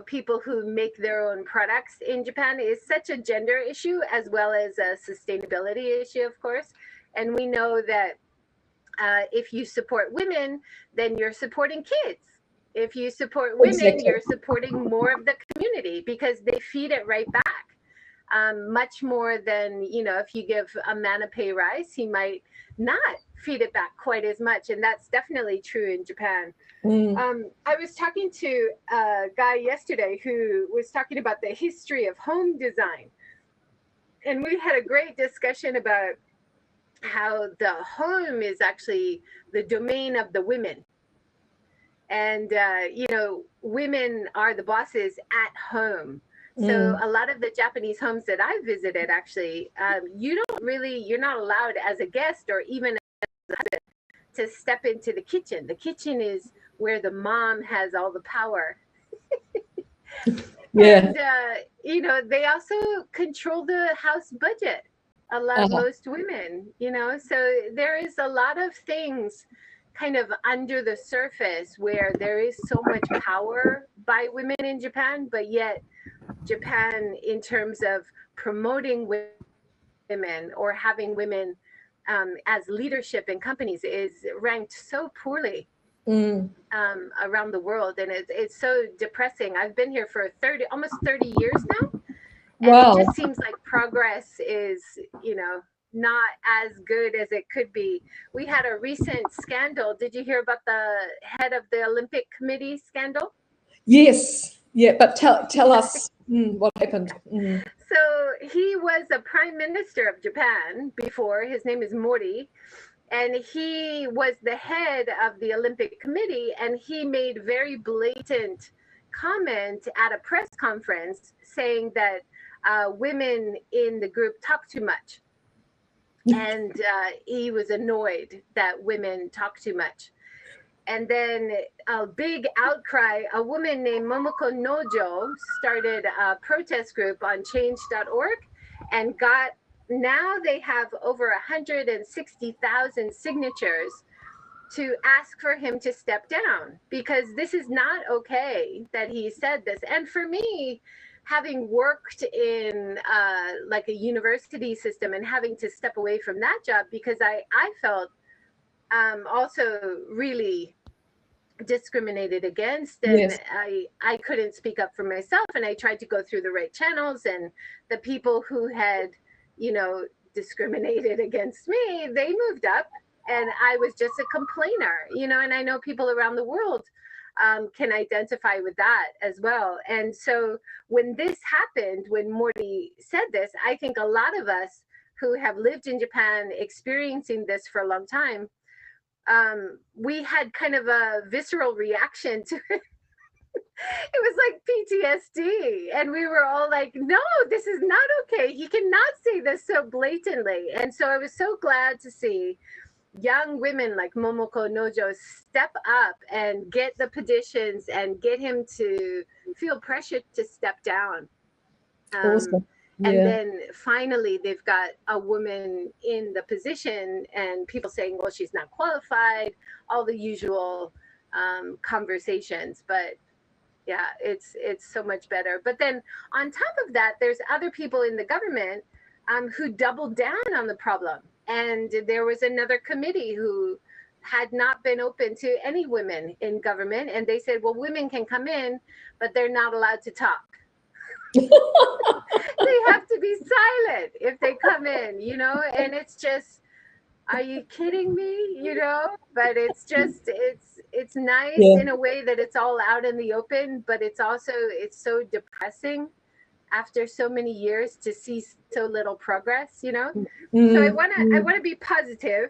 people who make their own products in Japan is such a gender issue as well as a sustainability issue, of course. And we know that if you support women, then you're supporting kids. If you support women, you're supporting more of the community because they feed it right back. Much more than, if you give a man a pay rise, he might not feed it back quite as much. And that's definitely true in Japan. I was talking to a guy yesterday who was talking about the history of home design. And we had a great discussion about how the home is actually the domain of the women. And, women are the bosses at home. So a lot of the Japanese homes that I visited, actually, you're not allowed as a guest or even as a husband to step into the kitchen. The kitchen is where the mom has all the power. And, they also control the house budget. Most women, so there is a lot of things kind of under the surface where there is so much power by women in Japan, but yet Japan, in terms of promoting women or having women as leadership in companies, is ranked so poorly around the world. And it's so depressing. I've been here for almost 30 years now. And it just seems like progress is, not as good as it could be. We had a recent scandal. Did you hear about the head of the Olympic Committee scandal? Yes. Yeah, but tell us what happened. So he was a prime minister of Japan before. His name is Mori. And he was the head of the Olympic Committee. And he made very blatant comment at a press conference saying that women in the group talk too much. And he was annoyed that women talk too much. And then a big outcry, a woman named Momoko Nojo started a protest group on change.org and now they have over 160,000 signatures to ask for him to step down, because this is not okay that he said this. And for me, having worked in like a university system and having to step away from that job, because I felt also really discriminated against, and Yes. I couldn't speak up for myself, and I tried to go through the right channels, and the people who had, you know, discriminated against me, they moved up, and I was just a complainer, you know, and I know people around the world can identify with that as well. And so when this happened, when Morty said this, I think a lot of us who have lived in Japan experiencing this for a long time, we had kind of a visceral reaction to it. It was like PTSD. And we were all like, no, this is not okay. You cannot say this so blatantly. And so I was so glad to see young women like Momoko Nojo step up and get the petitions and get him to feel pressure to step down. Awesome. And Yeah. then finally, they've got a woman in the position, and people saying, well, she's not qualified, all the usual conversations. But yeah, it's so much better. But then on top of that, there's other people in the government who doubled down on the problem. And there was another committee who had not been open to any women in government. And they said, well, women can come in, but they're not allowed to talk. They have to be silent if they come in, you know, and it's just, are you kidding me? You know, but it's just, it's nice in a way that it's all out in the open, but it's also, it's so depressing after so many years to see so little progress, you know? So I want to be positive.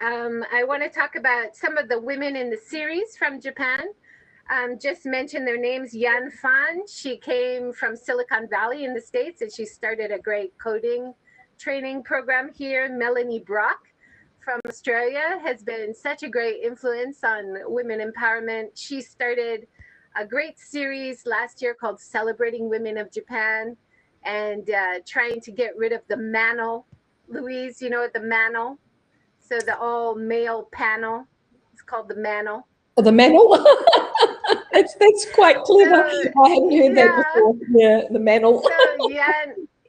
I want to talk about some of the women in the series from Japan. Just mention their names. Yan Fan, she came from Silicon Valley in the States, and she started a great coding training program here. Melanie Brock from Australia has been such a great influence on women empowerment. She started a great series last year called Celebrating Women of Japan, and trying to get rid of the manel. Louise, you know what the manel? So the all male panel, it's called the manel. Oh, the manel. That's quite clever. I hadn't heard that before. Yeah, the manel. So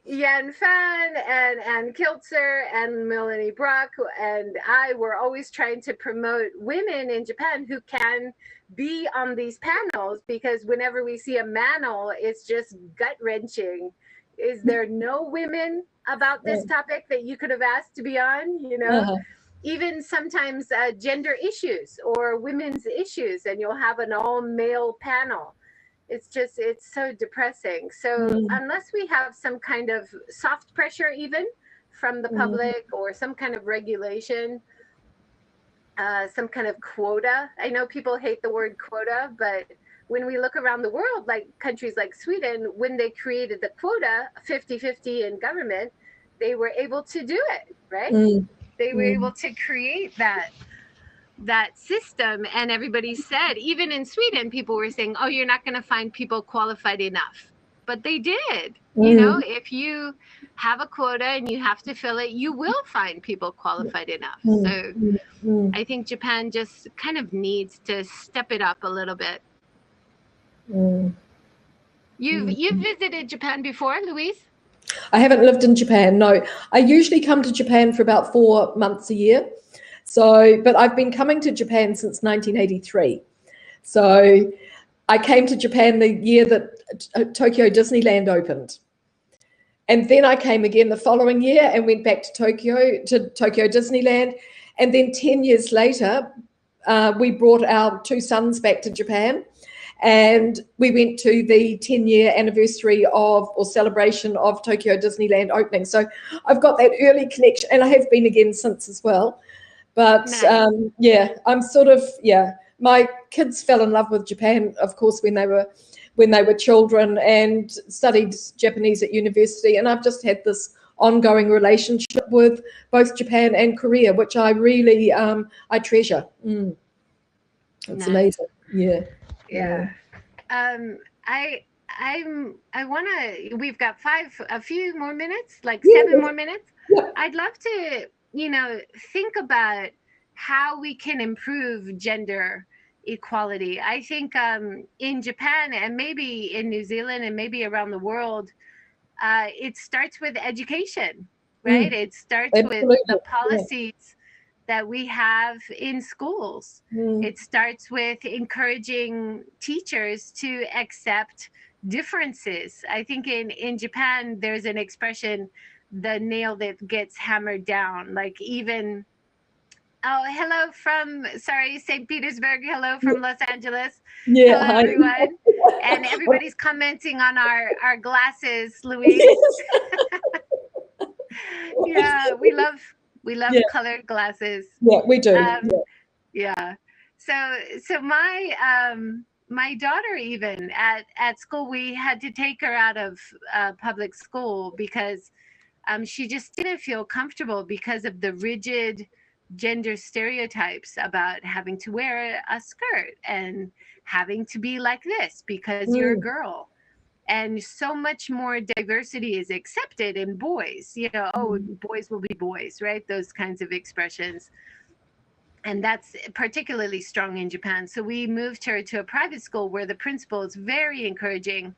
Yan Fan and Ann Kiltzer and Melanie Brock and I were always trying to promote women in Japan who can be on these panels, because whenever we see a manel, it's just gut-wrenching. Is there no women about this topic that you could have asked to be on, you know? Even sometimes gender issues or women's issues, and you'll have an all-male panel. It's just, it's so depressing. So unless we have some kind of soft pressure even from the public or some kind of regulation, some kind of quota. I know people hate the word quota, but when we look around the world, like countries like Sweden, when they created the quota 50-50 in government, they were able to do it, right? They were able to create that system, and everybody said, even in Sweden, people were saying, oh, you're not going to find people qualified enough. But they did. You know, if you have a quota and you have to fill it, you will find people qualified enough. So I think Japan just kind of needs to step it up a little bit. You've visited Japan before, Louise? I haven't lived in Japan, no. I usually come to Japan for about 4 months a year. So, but I've been coming to Japan since 1983. So I came to Japan the year that Tokyo Disneyland opened. And then I came again the following year and went back to Tokyo Disneyland. And then 10 years later, we brought our 2 sons back to Japan. And we went to the 10-year anniversary or celebration of Tokyo Disneyland opening. So I've got that early connection, and I have been again since as well. But nice. I'm sort of, my kids fell in love with Japan, of course, when they were children, and studied Japanese at university. And I've just had this ongoing relationship with both Japan and Korea, which I really, I treasure. It's nice. Amazing. Yeah. I want to, we've got a few more minutes, like 7 more minutes. Yeah. I'd love to, think about how we can improve gender equality. I think in Japan and maybe in New Zealand and maybe around the world, it starts with education, right? It starts with the policies that we have in schools. It starts with encouraging teachers to accept differences. I think in Japan, there's an expression, the nail that gets hammered down, like even, oh, hello from, sorry, St. Petersburg. Hello from Los Angeles. Yeah, Hello, hi. everyone. And everybody's commenting on our glasses, Louise. Yeah, we love Yeah. colored glasses. Yeah, we do. Yeah. So my daughter, even at school, we had to take her out of public school because she just didn't feel comfortable because of the rigid gender stereotypes about having to wear a skirt and having to be like this because you're a girl. And so much more diversity is accepted in boys, oh, boys will be boys, right? Those kinds of expressions. And that's particularly strong in Japan. So we moved her to a private school where the principal is very encouraging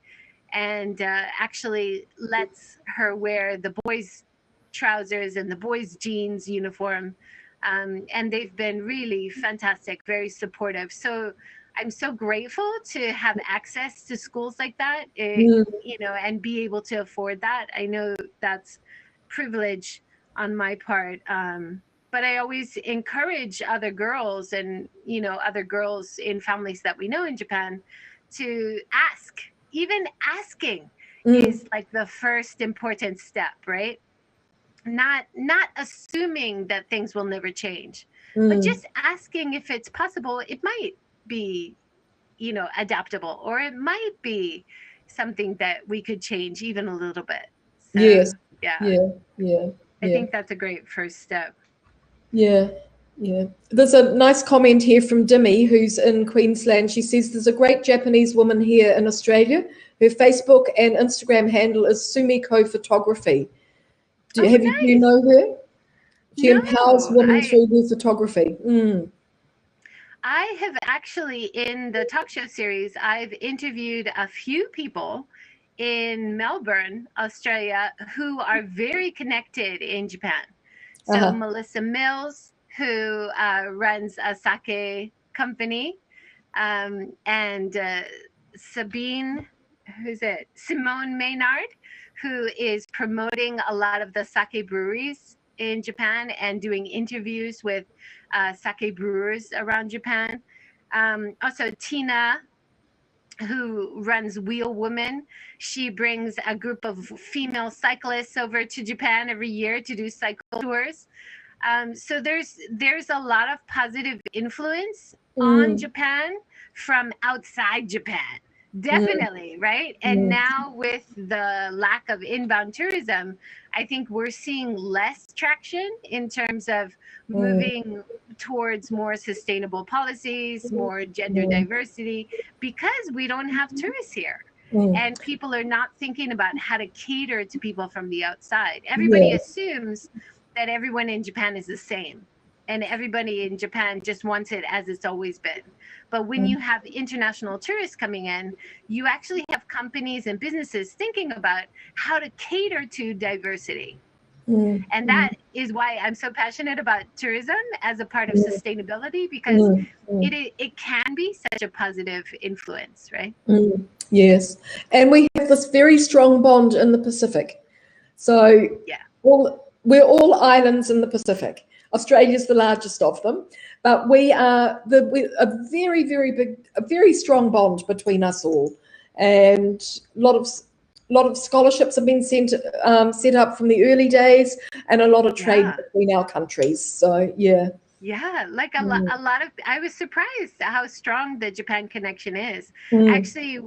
and actually lets her wear the boys' trousers and the boys' jeans uniform. And they've been really fantastic, very supportive. So I'm so grateful to have access to schools like that, and be able to afford that. I know that's privilege on my part. But I always encourage other girls and, other girls in families that we know in Japan to ask. Even asking is like the first important step, right? Not assuming that things will never change, but just asking if it's possible. It might be, adaptable, or it might be something that we could change even a little bit. So, Yes. yeah. Yeah. I think that's a great first step. Yeah. There's a nice comment here from Dimmy, who's in Queensland. She says there's a great Japanese woman here in Australia. Her Facebook and Instagram handle is Sumiko Photography. Do you know her? She empowers women through her photography. I have actually, in the talk show series, I've interviewed a few people in Melbourne, Australia, who are very connected in Japan. So Melissa Mills, who runs a sake company, and Simone Maynard, who is promoting a lot of the sake breweries in Japan and doing interviews with sake brewers around Japan. Also Tina, who runs Wheel Woman. She brings a group of female cyclists over to Japan every year to do cycle tours. So there's a lot of positive influence on Japan from outside Japan. Definitely, right? And now with the lack of inbound tourism, I think we're seeing less traction in terms of moving towards more sustainable policies, more gender diversity, because we don't have tourists here. And people are not thinking about how to cater to people from the outside. Everybody assumes that everyone in Japan is the same. And everybody in Japan just wants it as it's always been. But when you have international tourists coming in, you actually have companies and businesses thinking about how to cater to diversity. And that is why I'm so passionate about tourism as a part of sustainability, because it can be such a positive influence, right? Yes. And we have this very strong bond in the Pacific. So we're all islands in the Pacific. Australia's the largest of them, but we are a very, very big, a very strong bond between us all, and a lot of scholarships have been set up from the early days, and a lot of trade between our countries. So like a lot of, I was surprised how strong the Japan connection is. Actually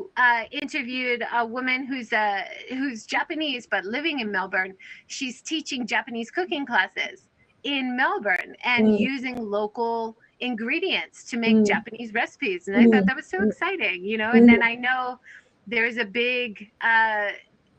interviewed a woman who's Japanese but living in Melbourne. She's teaching Japanese cooking classes in Melbourne and using local ingredients to make Japanese recipes. And I thought that was so exciting, and then I know there's a big,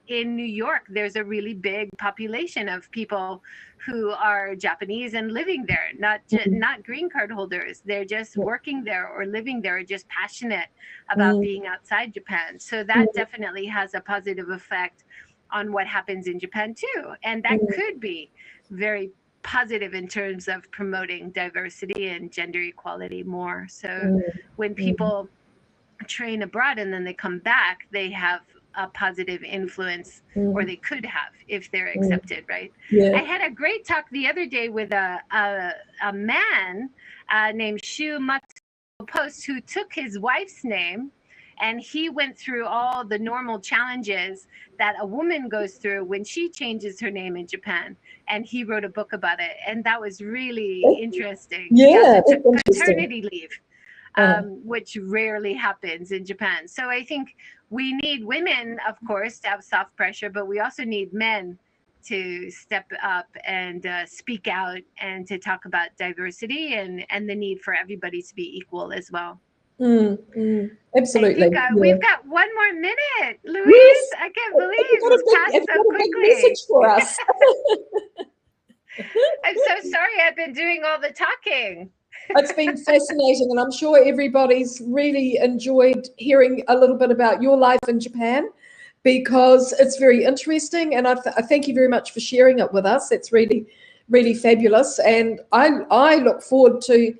in New York, there's a really big population of people who are Japanese and living there, not green card holders. They're just working there or living there, or just passionate about being outside Japan. So that definitely has a positive effect on what happens in Japan too. And that could be very positive in terms of promoting diversity and gender equality more. So when people train abroad and then they come back, they have a positive influence, or they could have if they're accepted, right? I had a great talk the other day with a man named Shu Matsu Post, who took his wife's name, and he went through all the normal challenges that a woman goes through when she changes her name in Japan. And he wrote a book about it. And that was really interesting. Yeah, he also took that's interesting. paternity leave, which rarely happens in Japan. So I think we need women, of course, to have soft pressure, but we also need men to step up and speak out and to talk about diversity and the need for everybody to be equal as well. Absolutely. I think we've got one more minute, Louise. I can't believe it's passed so quickly. Message for us. I'm so sorry. I've been doing all the talking. It's been fascinating, and I'm sure everybody's really enjoyed hearing a little bit about your life in Japan, because it's very interesting, and I thank you very much for sharing it with us. It's really, really fabulous, and I look forward to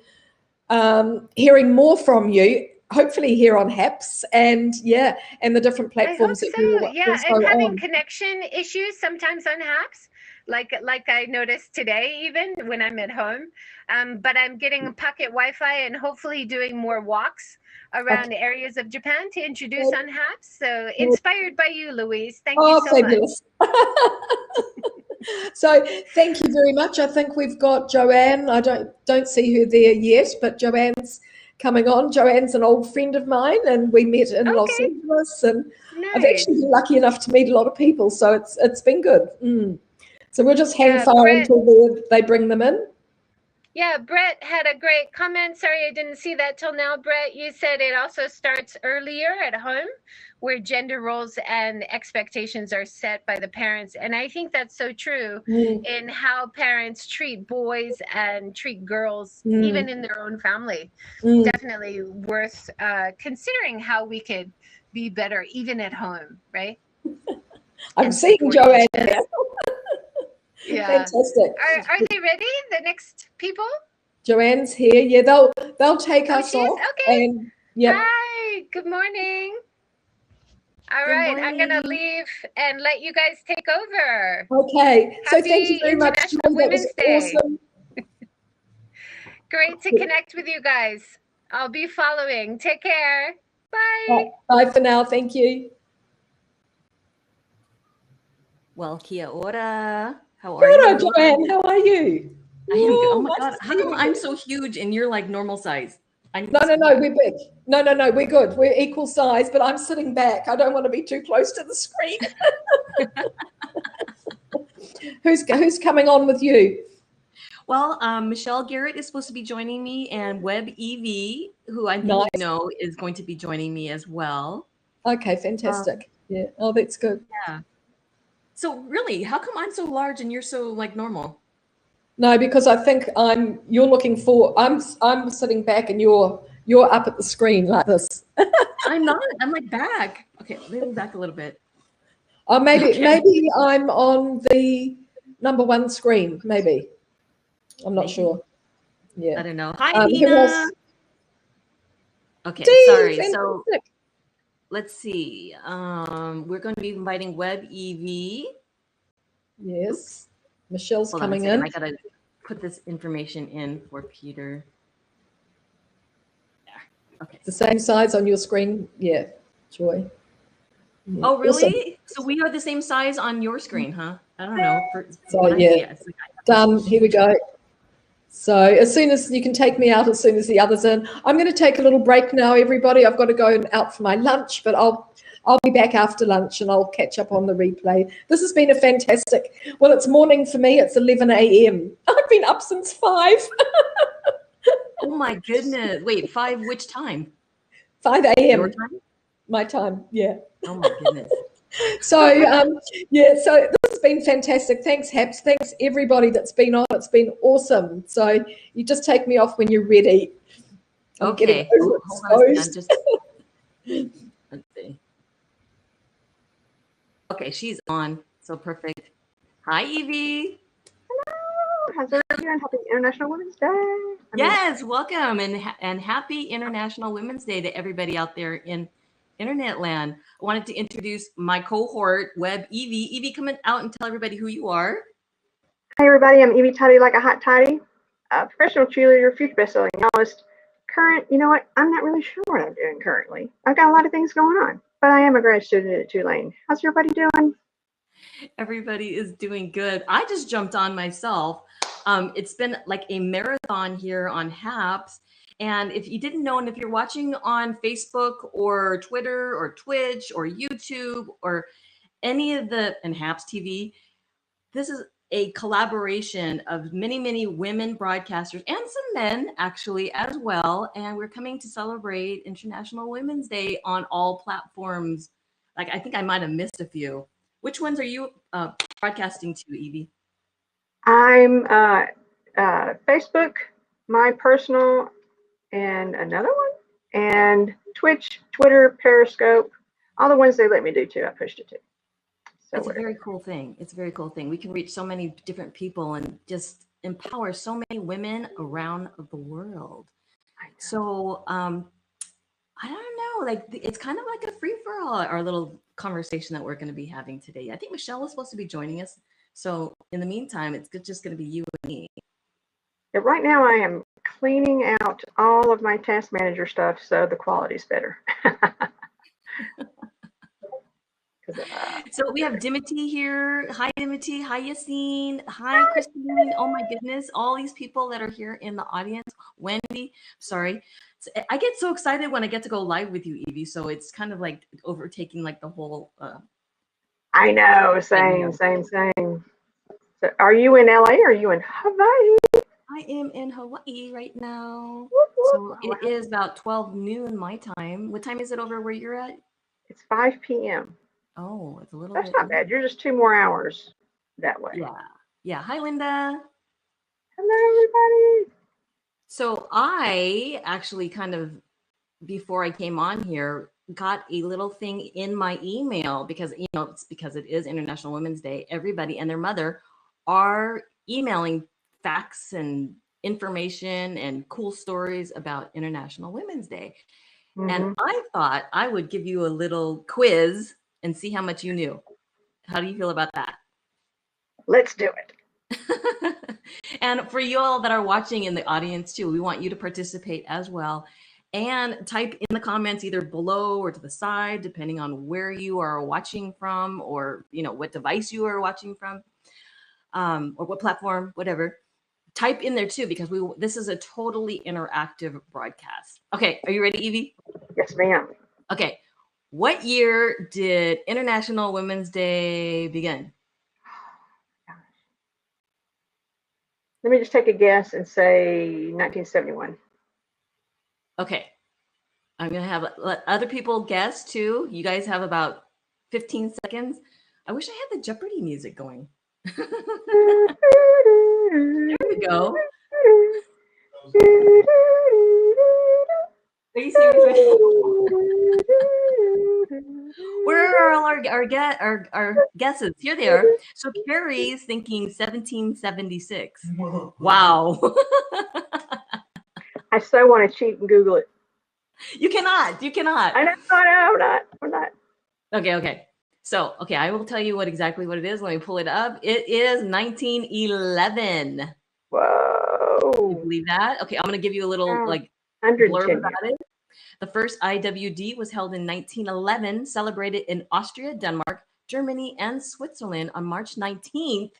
hearing more from you, hopefully here on HAPS, and the different platforms that you're also I'm having on. connection issues sometimes on HAPS, like I noticed today, even when I'm at home. But I'm getting pocket Wi-Fi and hopefully doing more walks around areas of Japan to introduce on HAPS. So inspired by you, Louise. Thank you so fabulous. Much. So thank you very much. I think we've got Joanne. I don't see her there yet, but Joanne's coming on. Joanne's an old friend of mine, and we met in Los Angeles, and I've actually been lucky enough to meet a lot of people, so it's been good. So we'll just hang fire until they bring them in. Yeah, Brett had a great comment. Sorry, I didn't see that till now, Brett. You said it also starts earlier at home, where gender roles and expectations are set by the parents. And I think that's so true in how parents treat boys and treat girls, even in their own family. Definitely worth considering how we could be better, even at home, right? I'm seeing Joanne now. Yeah. Fantastic. Are they ready? The next people? Joanne's here. Yeah, they'll take us off. Okay. And, Hi. Good morning. All right. I'm gonna leave and let you guys take over. Okay. So Happy thank you very much. International Women's Day. Awesome. Great to connect with you guys. I'll be following. Take care. Bye. Bye for now. Thank you. Well, kia ora. How are you? Joanne. How are you? I am good. Oh my God. How come I'm so huge and you're like normal size? No, we're big. No, we're good. We're equal size, but I'm sitting back. I don't want to be too close to the screen. Who's coming on with you? Well, Michelle Garrett is supposed to be joining me, and Web EV, who I think you know, is going to be joining me as well. Okay, fantastic. Yeah. Oh, that's good. Yeah. So really, how come I'm so large and you're so like normal? No, because I think you're looking for. I'm sitting back and you're up at the screen like this. I'm not. I'm like back. Okay, maybe back a little bit. Oh, maybe I'm on the number one screen. Maybe. I'm not sure. Yeah. I don't know. Hi, Nina. Okay, sorry. Fantastic. So let's see. We're going to be inviting Web EV. Yes. Michelle's coming in. I gotta put this information in for Peter. There. Okay. The same size on your screen. Yeah, Joy. Yeah. Oh, really? Awesome. So we are the same size on your screen, huh? I don't know. Done. Here we go. So as soon as you can take me out, as soon as the others in, I'm going to take a little break now, everybody. I've got to go out for my lunch, but I'll be back after lunch and I'll catch up on the replay. This has been a fantastic. Well, it's morning for me. It's 11 a.m. I've been up since 5. Oh my goodness! Wait, 5? Which time? 5 a.m. Your time? My time. Yeah. Oh my goodness. So so this has been fantastic. Thanks, Haps. Thanks everybody that's been on. It's been awesome. So you just take me off when you're ready. I'm okay. Hold on a second. Let's see. Okay, she's on. So perfect. Hi, Evie. Hello. How's everybody doing? Happy International Women's Day. Yes, welcome and happy International Women's Day to everybody out there in internet land. I wanted to introduce my cohort, Web Evie. Evie, come out and tell everybody who you are. Hi, everybody. I'm Evie Tidy Like a Hot Toddy, professional cheerleader, future best-selling novelist. Current, you know what? I'm not really sure what I'm doing currently. I've got a lot of things going on, but I am a grad student at Tulane. How's everybody doing? Everybody is doing good. I just jumped on myself. It's been like a marathon here on HAPS. And if you didn't know, and if you're watching on Facebook or Twitter or Twitch or YouTube or any of and HAPS TV, this is a collaboration of many, many women broadcasters and some men actually as well. And we're coming to celebrate International Women's Day on all platforms. Like, I think I might have missed a few. Which ones are you broadcasting to, Evie? I'm Facebook, my personal, and another one, and Twitch, Twitter, Periscope, all the ones they let me do too. I pushed it to. So it's a very cool thing. It's a very cool thing. We can reach so many different people and just empower so many women around the world. So I don't know, like it's kind of like a free for all, our little conversation that we're going to be having today. I think Michelle was supposed to be joining us. So in the meantime, it's just going to be you and me. Yeah, right now I am cleaning out all of my task manager stuff so the quality's better. So we have Dimity here. Hi, Dimity. Hi, Yassine. Hi, Christine. Oh my goodness. All these people that are here in the audience. Wendy, sorry. So I get so excited when I get to go live with you, Evie. So it's kind of like overtaking like the whole. I know. Same. So are you in LA or are you in Hawaii? I am in Hawaii right now. So it is about 12 noon my time. What time is it over where you're at? It's 5 p.m. Oh, it's a little That's bit. not bad. You're just 2 more hours that way. Yeah. Hi, Linda. Hello, everybody. So I actually kind of, before I came on here, got a little thing in my email because, it's because it is International Women's Day. Everybody and their mother are emailing facts and information and cool stories about International Women's Day. Mm-hmm. And I thought I would give you a little quiz and see how much you knew. How do you feel about that? Let's do it. And for you all that are watching in the audience too, we want you to participate as well. And type in the comments either below or to the side, depending on where you are watching from or, what device you are watching from, or what platform, whatever. Type in there too, because this is a totally interactive broadcast. Okay, are you ready, Evie? Yes, ma'am. Okay. What year did International Women's Day begin? Let me just take a guess and say 1971. Okay. I'm going to let other people guess too. You guys have about 15 seconds. I wish I had the Jeopardy music going. There we go. Are you serious? Where are all our guesses? Here they are. So Carrie's thinking 1776. Wow. I so want to cheat and Google it. You cannot. I know. I'm not. Okay. So, I will tell you exactly what it is. Let me pull it up. It is 1911. Whoa. Can you believe that? Okay, I'm going to give you a little blurb about it. The first IWD was held in 1911, celebrated in Austria, Denmark, Germany, and Switzerland on March 19th.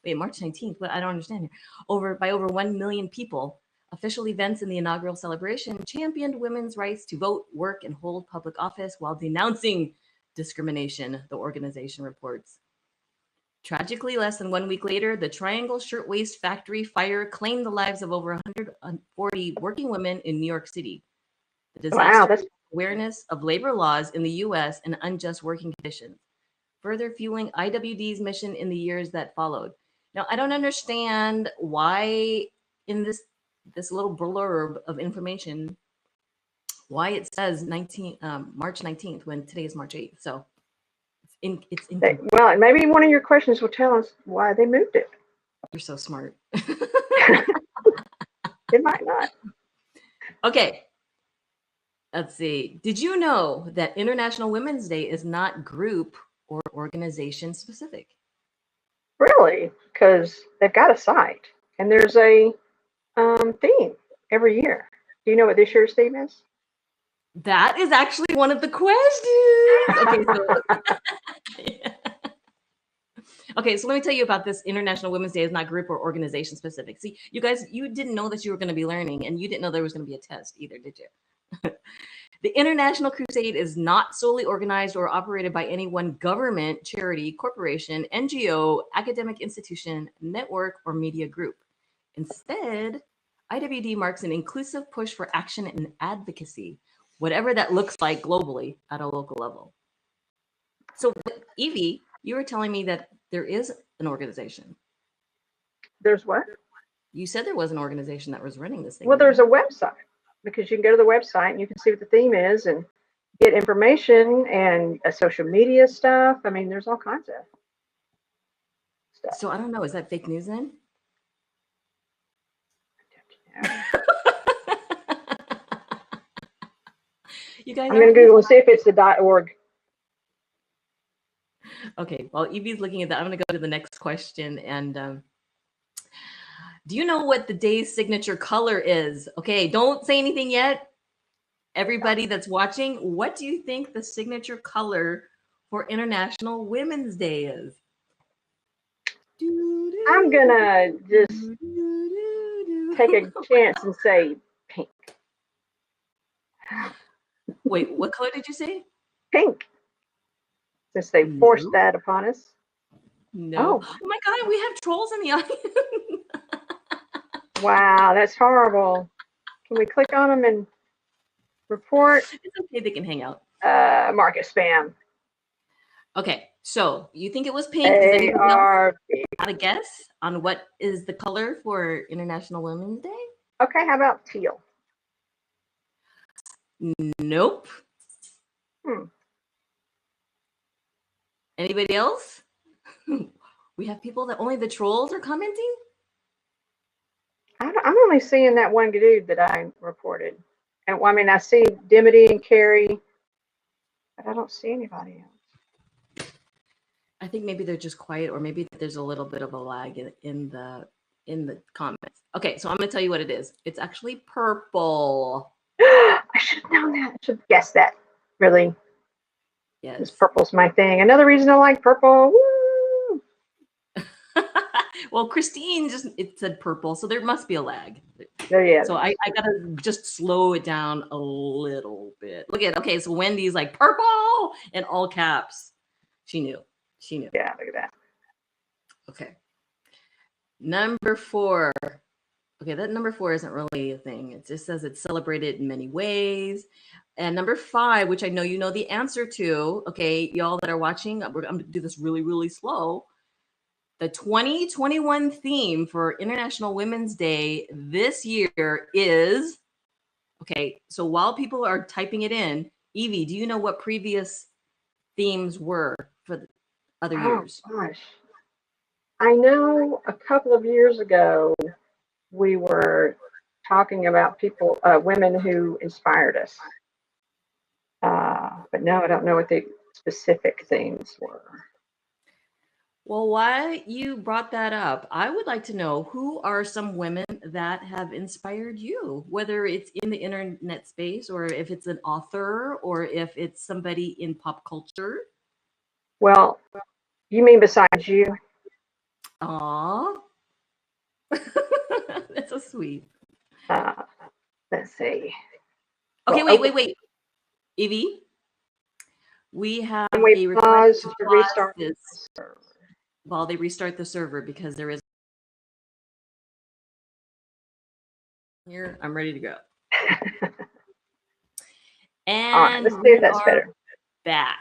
Wait, March 19th? What? I don't understand here. By over 1 million people. Official events in the inaugural celebration championed women's rights to vote, work, and hold public office while denouncing discrimination, the organization reports. Tragically, less than 1 week later, the Triangle Shirtwaist Factory fire claimed the lives of over 140 working women in New York City. The disaster awareness of labor laws in the U.S. and unjust working conditions, further fueling IWD's mission in the years that followed. Now, I don't understand why in this little blurb of information, why it says March 19th when today is March 8th. So it's well, and maybe one of your questions will tell us why they moved it. You're so smart. It might not. Okay. Let's see. Did you know that International Women's Day is not group or organization specific? Really? Because they've got a site and there's a theme every year. Do you know what this year's theme is? That is actually one of the questions. Okay, so okay, so let me tell you about this. International Women's Day is not group or organization specific. See, you guys, you didn't know that you were going to be learning, and you didn't know there was going to be a test either, did you? The International Crusade is not solely organized or operated by any one government, charity, corporation, NGO, academic institution, network, or media group. Instead, IWD marks an inclusive push for action and advocacy, whatever that looks like globally at a local level. So, Evie, you were telling me that there is an organization. There's what? You said there was an organization that was running this thing. Well, there's a website, because you can go to the website and you can see what the theme is and get information and social media stuff. I mean, there's all kinds of stuff. So I don't know. Is that fake news then? You guys, I'm going to Google and see if it's the .org. Okay, well, Evie's looking at that. I'm going to go to the next question. And do you know what the day's signature color is? Okay, don't say anything yet. Everybody that's watching, what do you think the signature color for International Women's Day is? I'm going to just take a chance and say pink. Wait, what color did you say? Pink. Since they forced that upon us. No. Oh my God, we have trolls in the audience. Wow, that's horrible. Can we click on them and report? It's okay, they can hang out. Mark it spam. Okay, so you think it was pink? They are. Got a guess on what is the color for International Women's Day? Okay, how about teal? Nope. Anybody else? We have people that only the trolls are commenting? I'm only seeing that one dude that I reported. And I mean, I see Dimity and Carrie, but I don't see anybody else. I think maybe they're just quiet, or maybe there's a little bit of a lag in the comments. Okay, so I'm going to tell you what it is. It's actually purple. I should have known that. I should have guessed that. Really? Yes. This purple's my thing. Another reason I like purple. Woo! Well, Christine it said purple, so there must be a lag. Yeah. So I gotta just slow it down a little bit. Look at, okay, so Wendy's like purple in all caps. She knew. Yeah, look at that. Okay. Number 4. Okay, that number 4 isn't really a thing. It just says it's celebrated in many ways. And number 5, which I know you know the answer to, okay, y'all that are watching, I'm going to do this really, really slow. The 2021 theme for International Women's Day this year is, okay, so while people are typing it in, Evie, do you know what previous themes were for the other years? Oh, gosh. I know a couple of years ago, we were talking about women who inspired us. But no, I don't know what the specific themes were. Well, why you brought that up, I would like to know who are some women that have inspired you, whether it's in the internet space or if it's an author or if it's somebody in pop culture. Well, you mean besides you? Aw. That's so sweet. Let's see. Okay, well, wait. Evie, we have can we a pause request to restart this while they restart the server, because there is here. I'm ready to go. And all right, let's see if that's better. Back.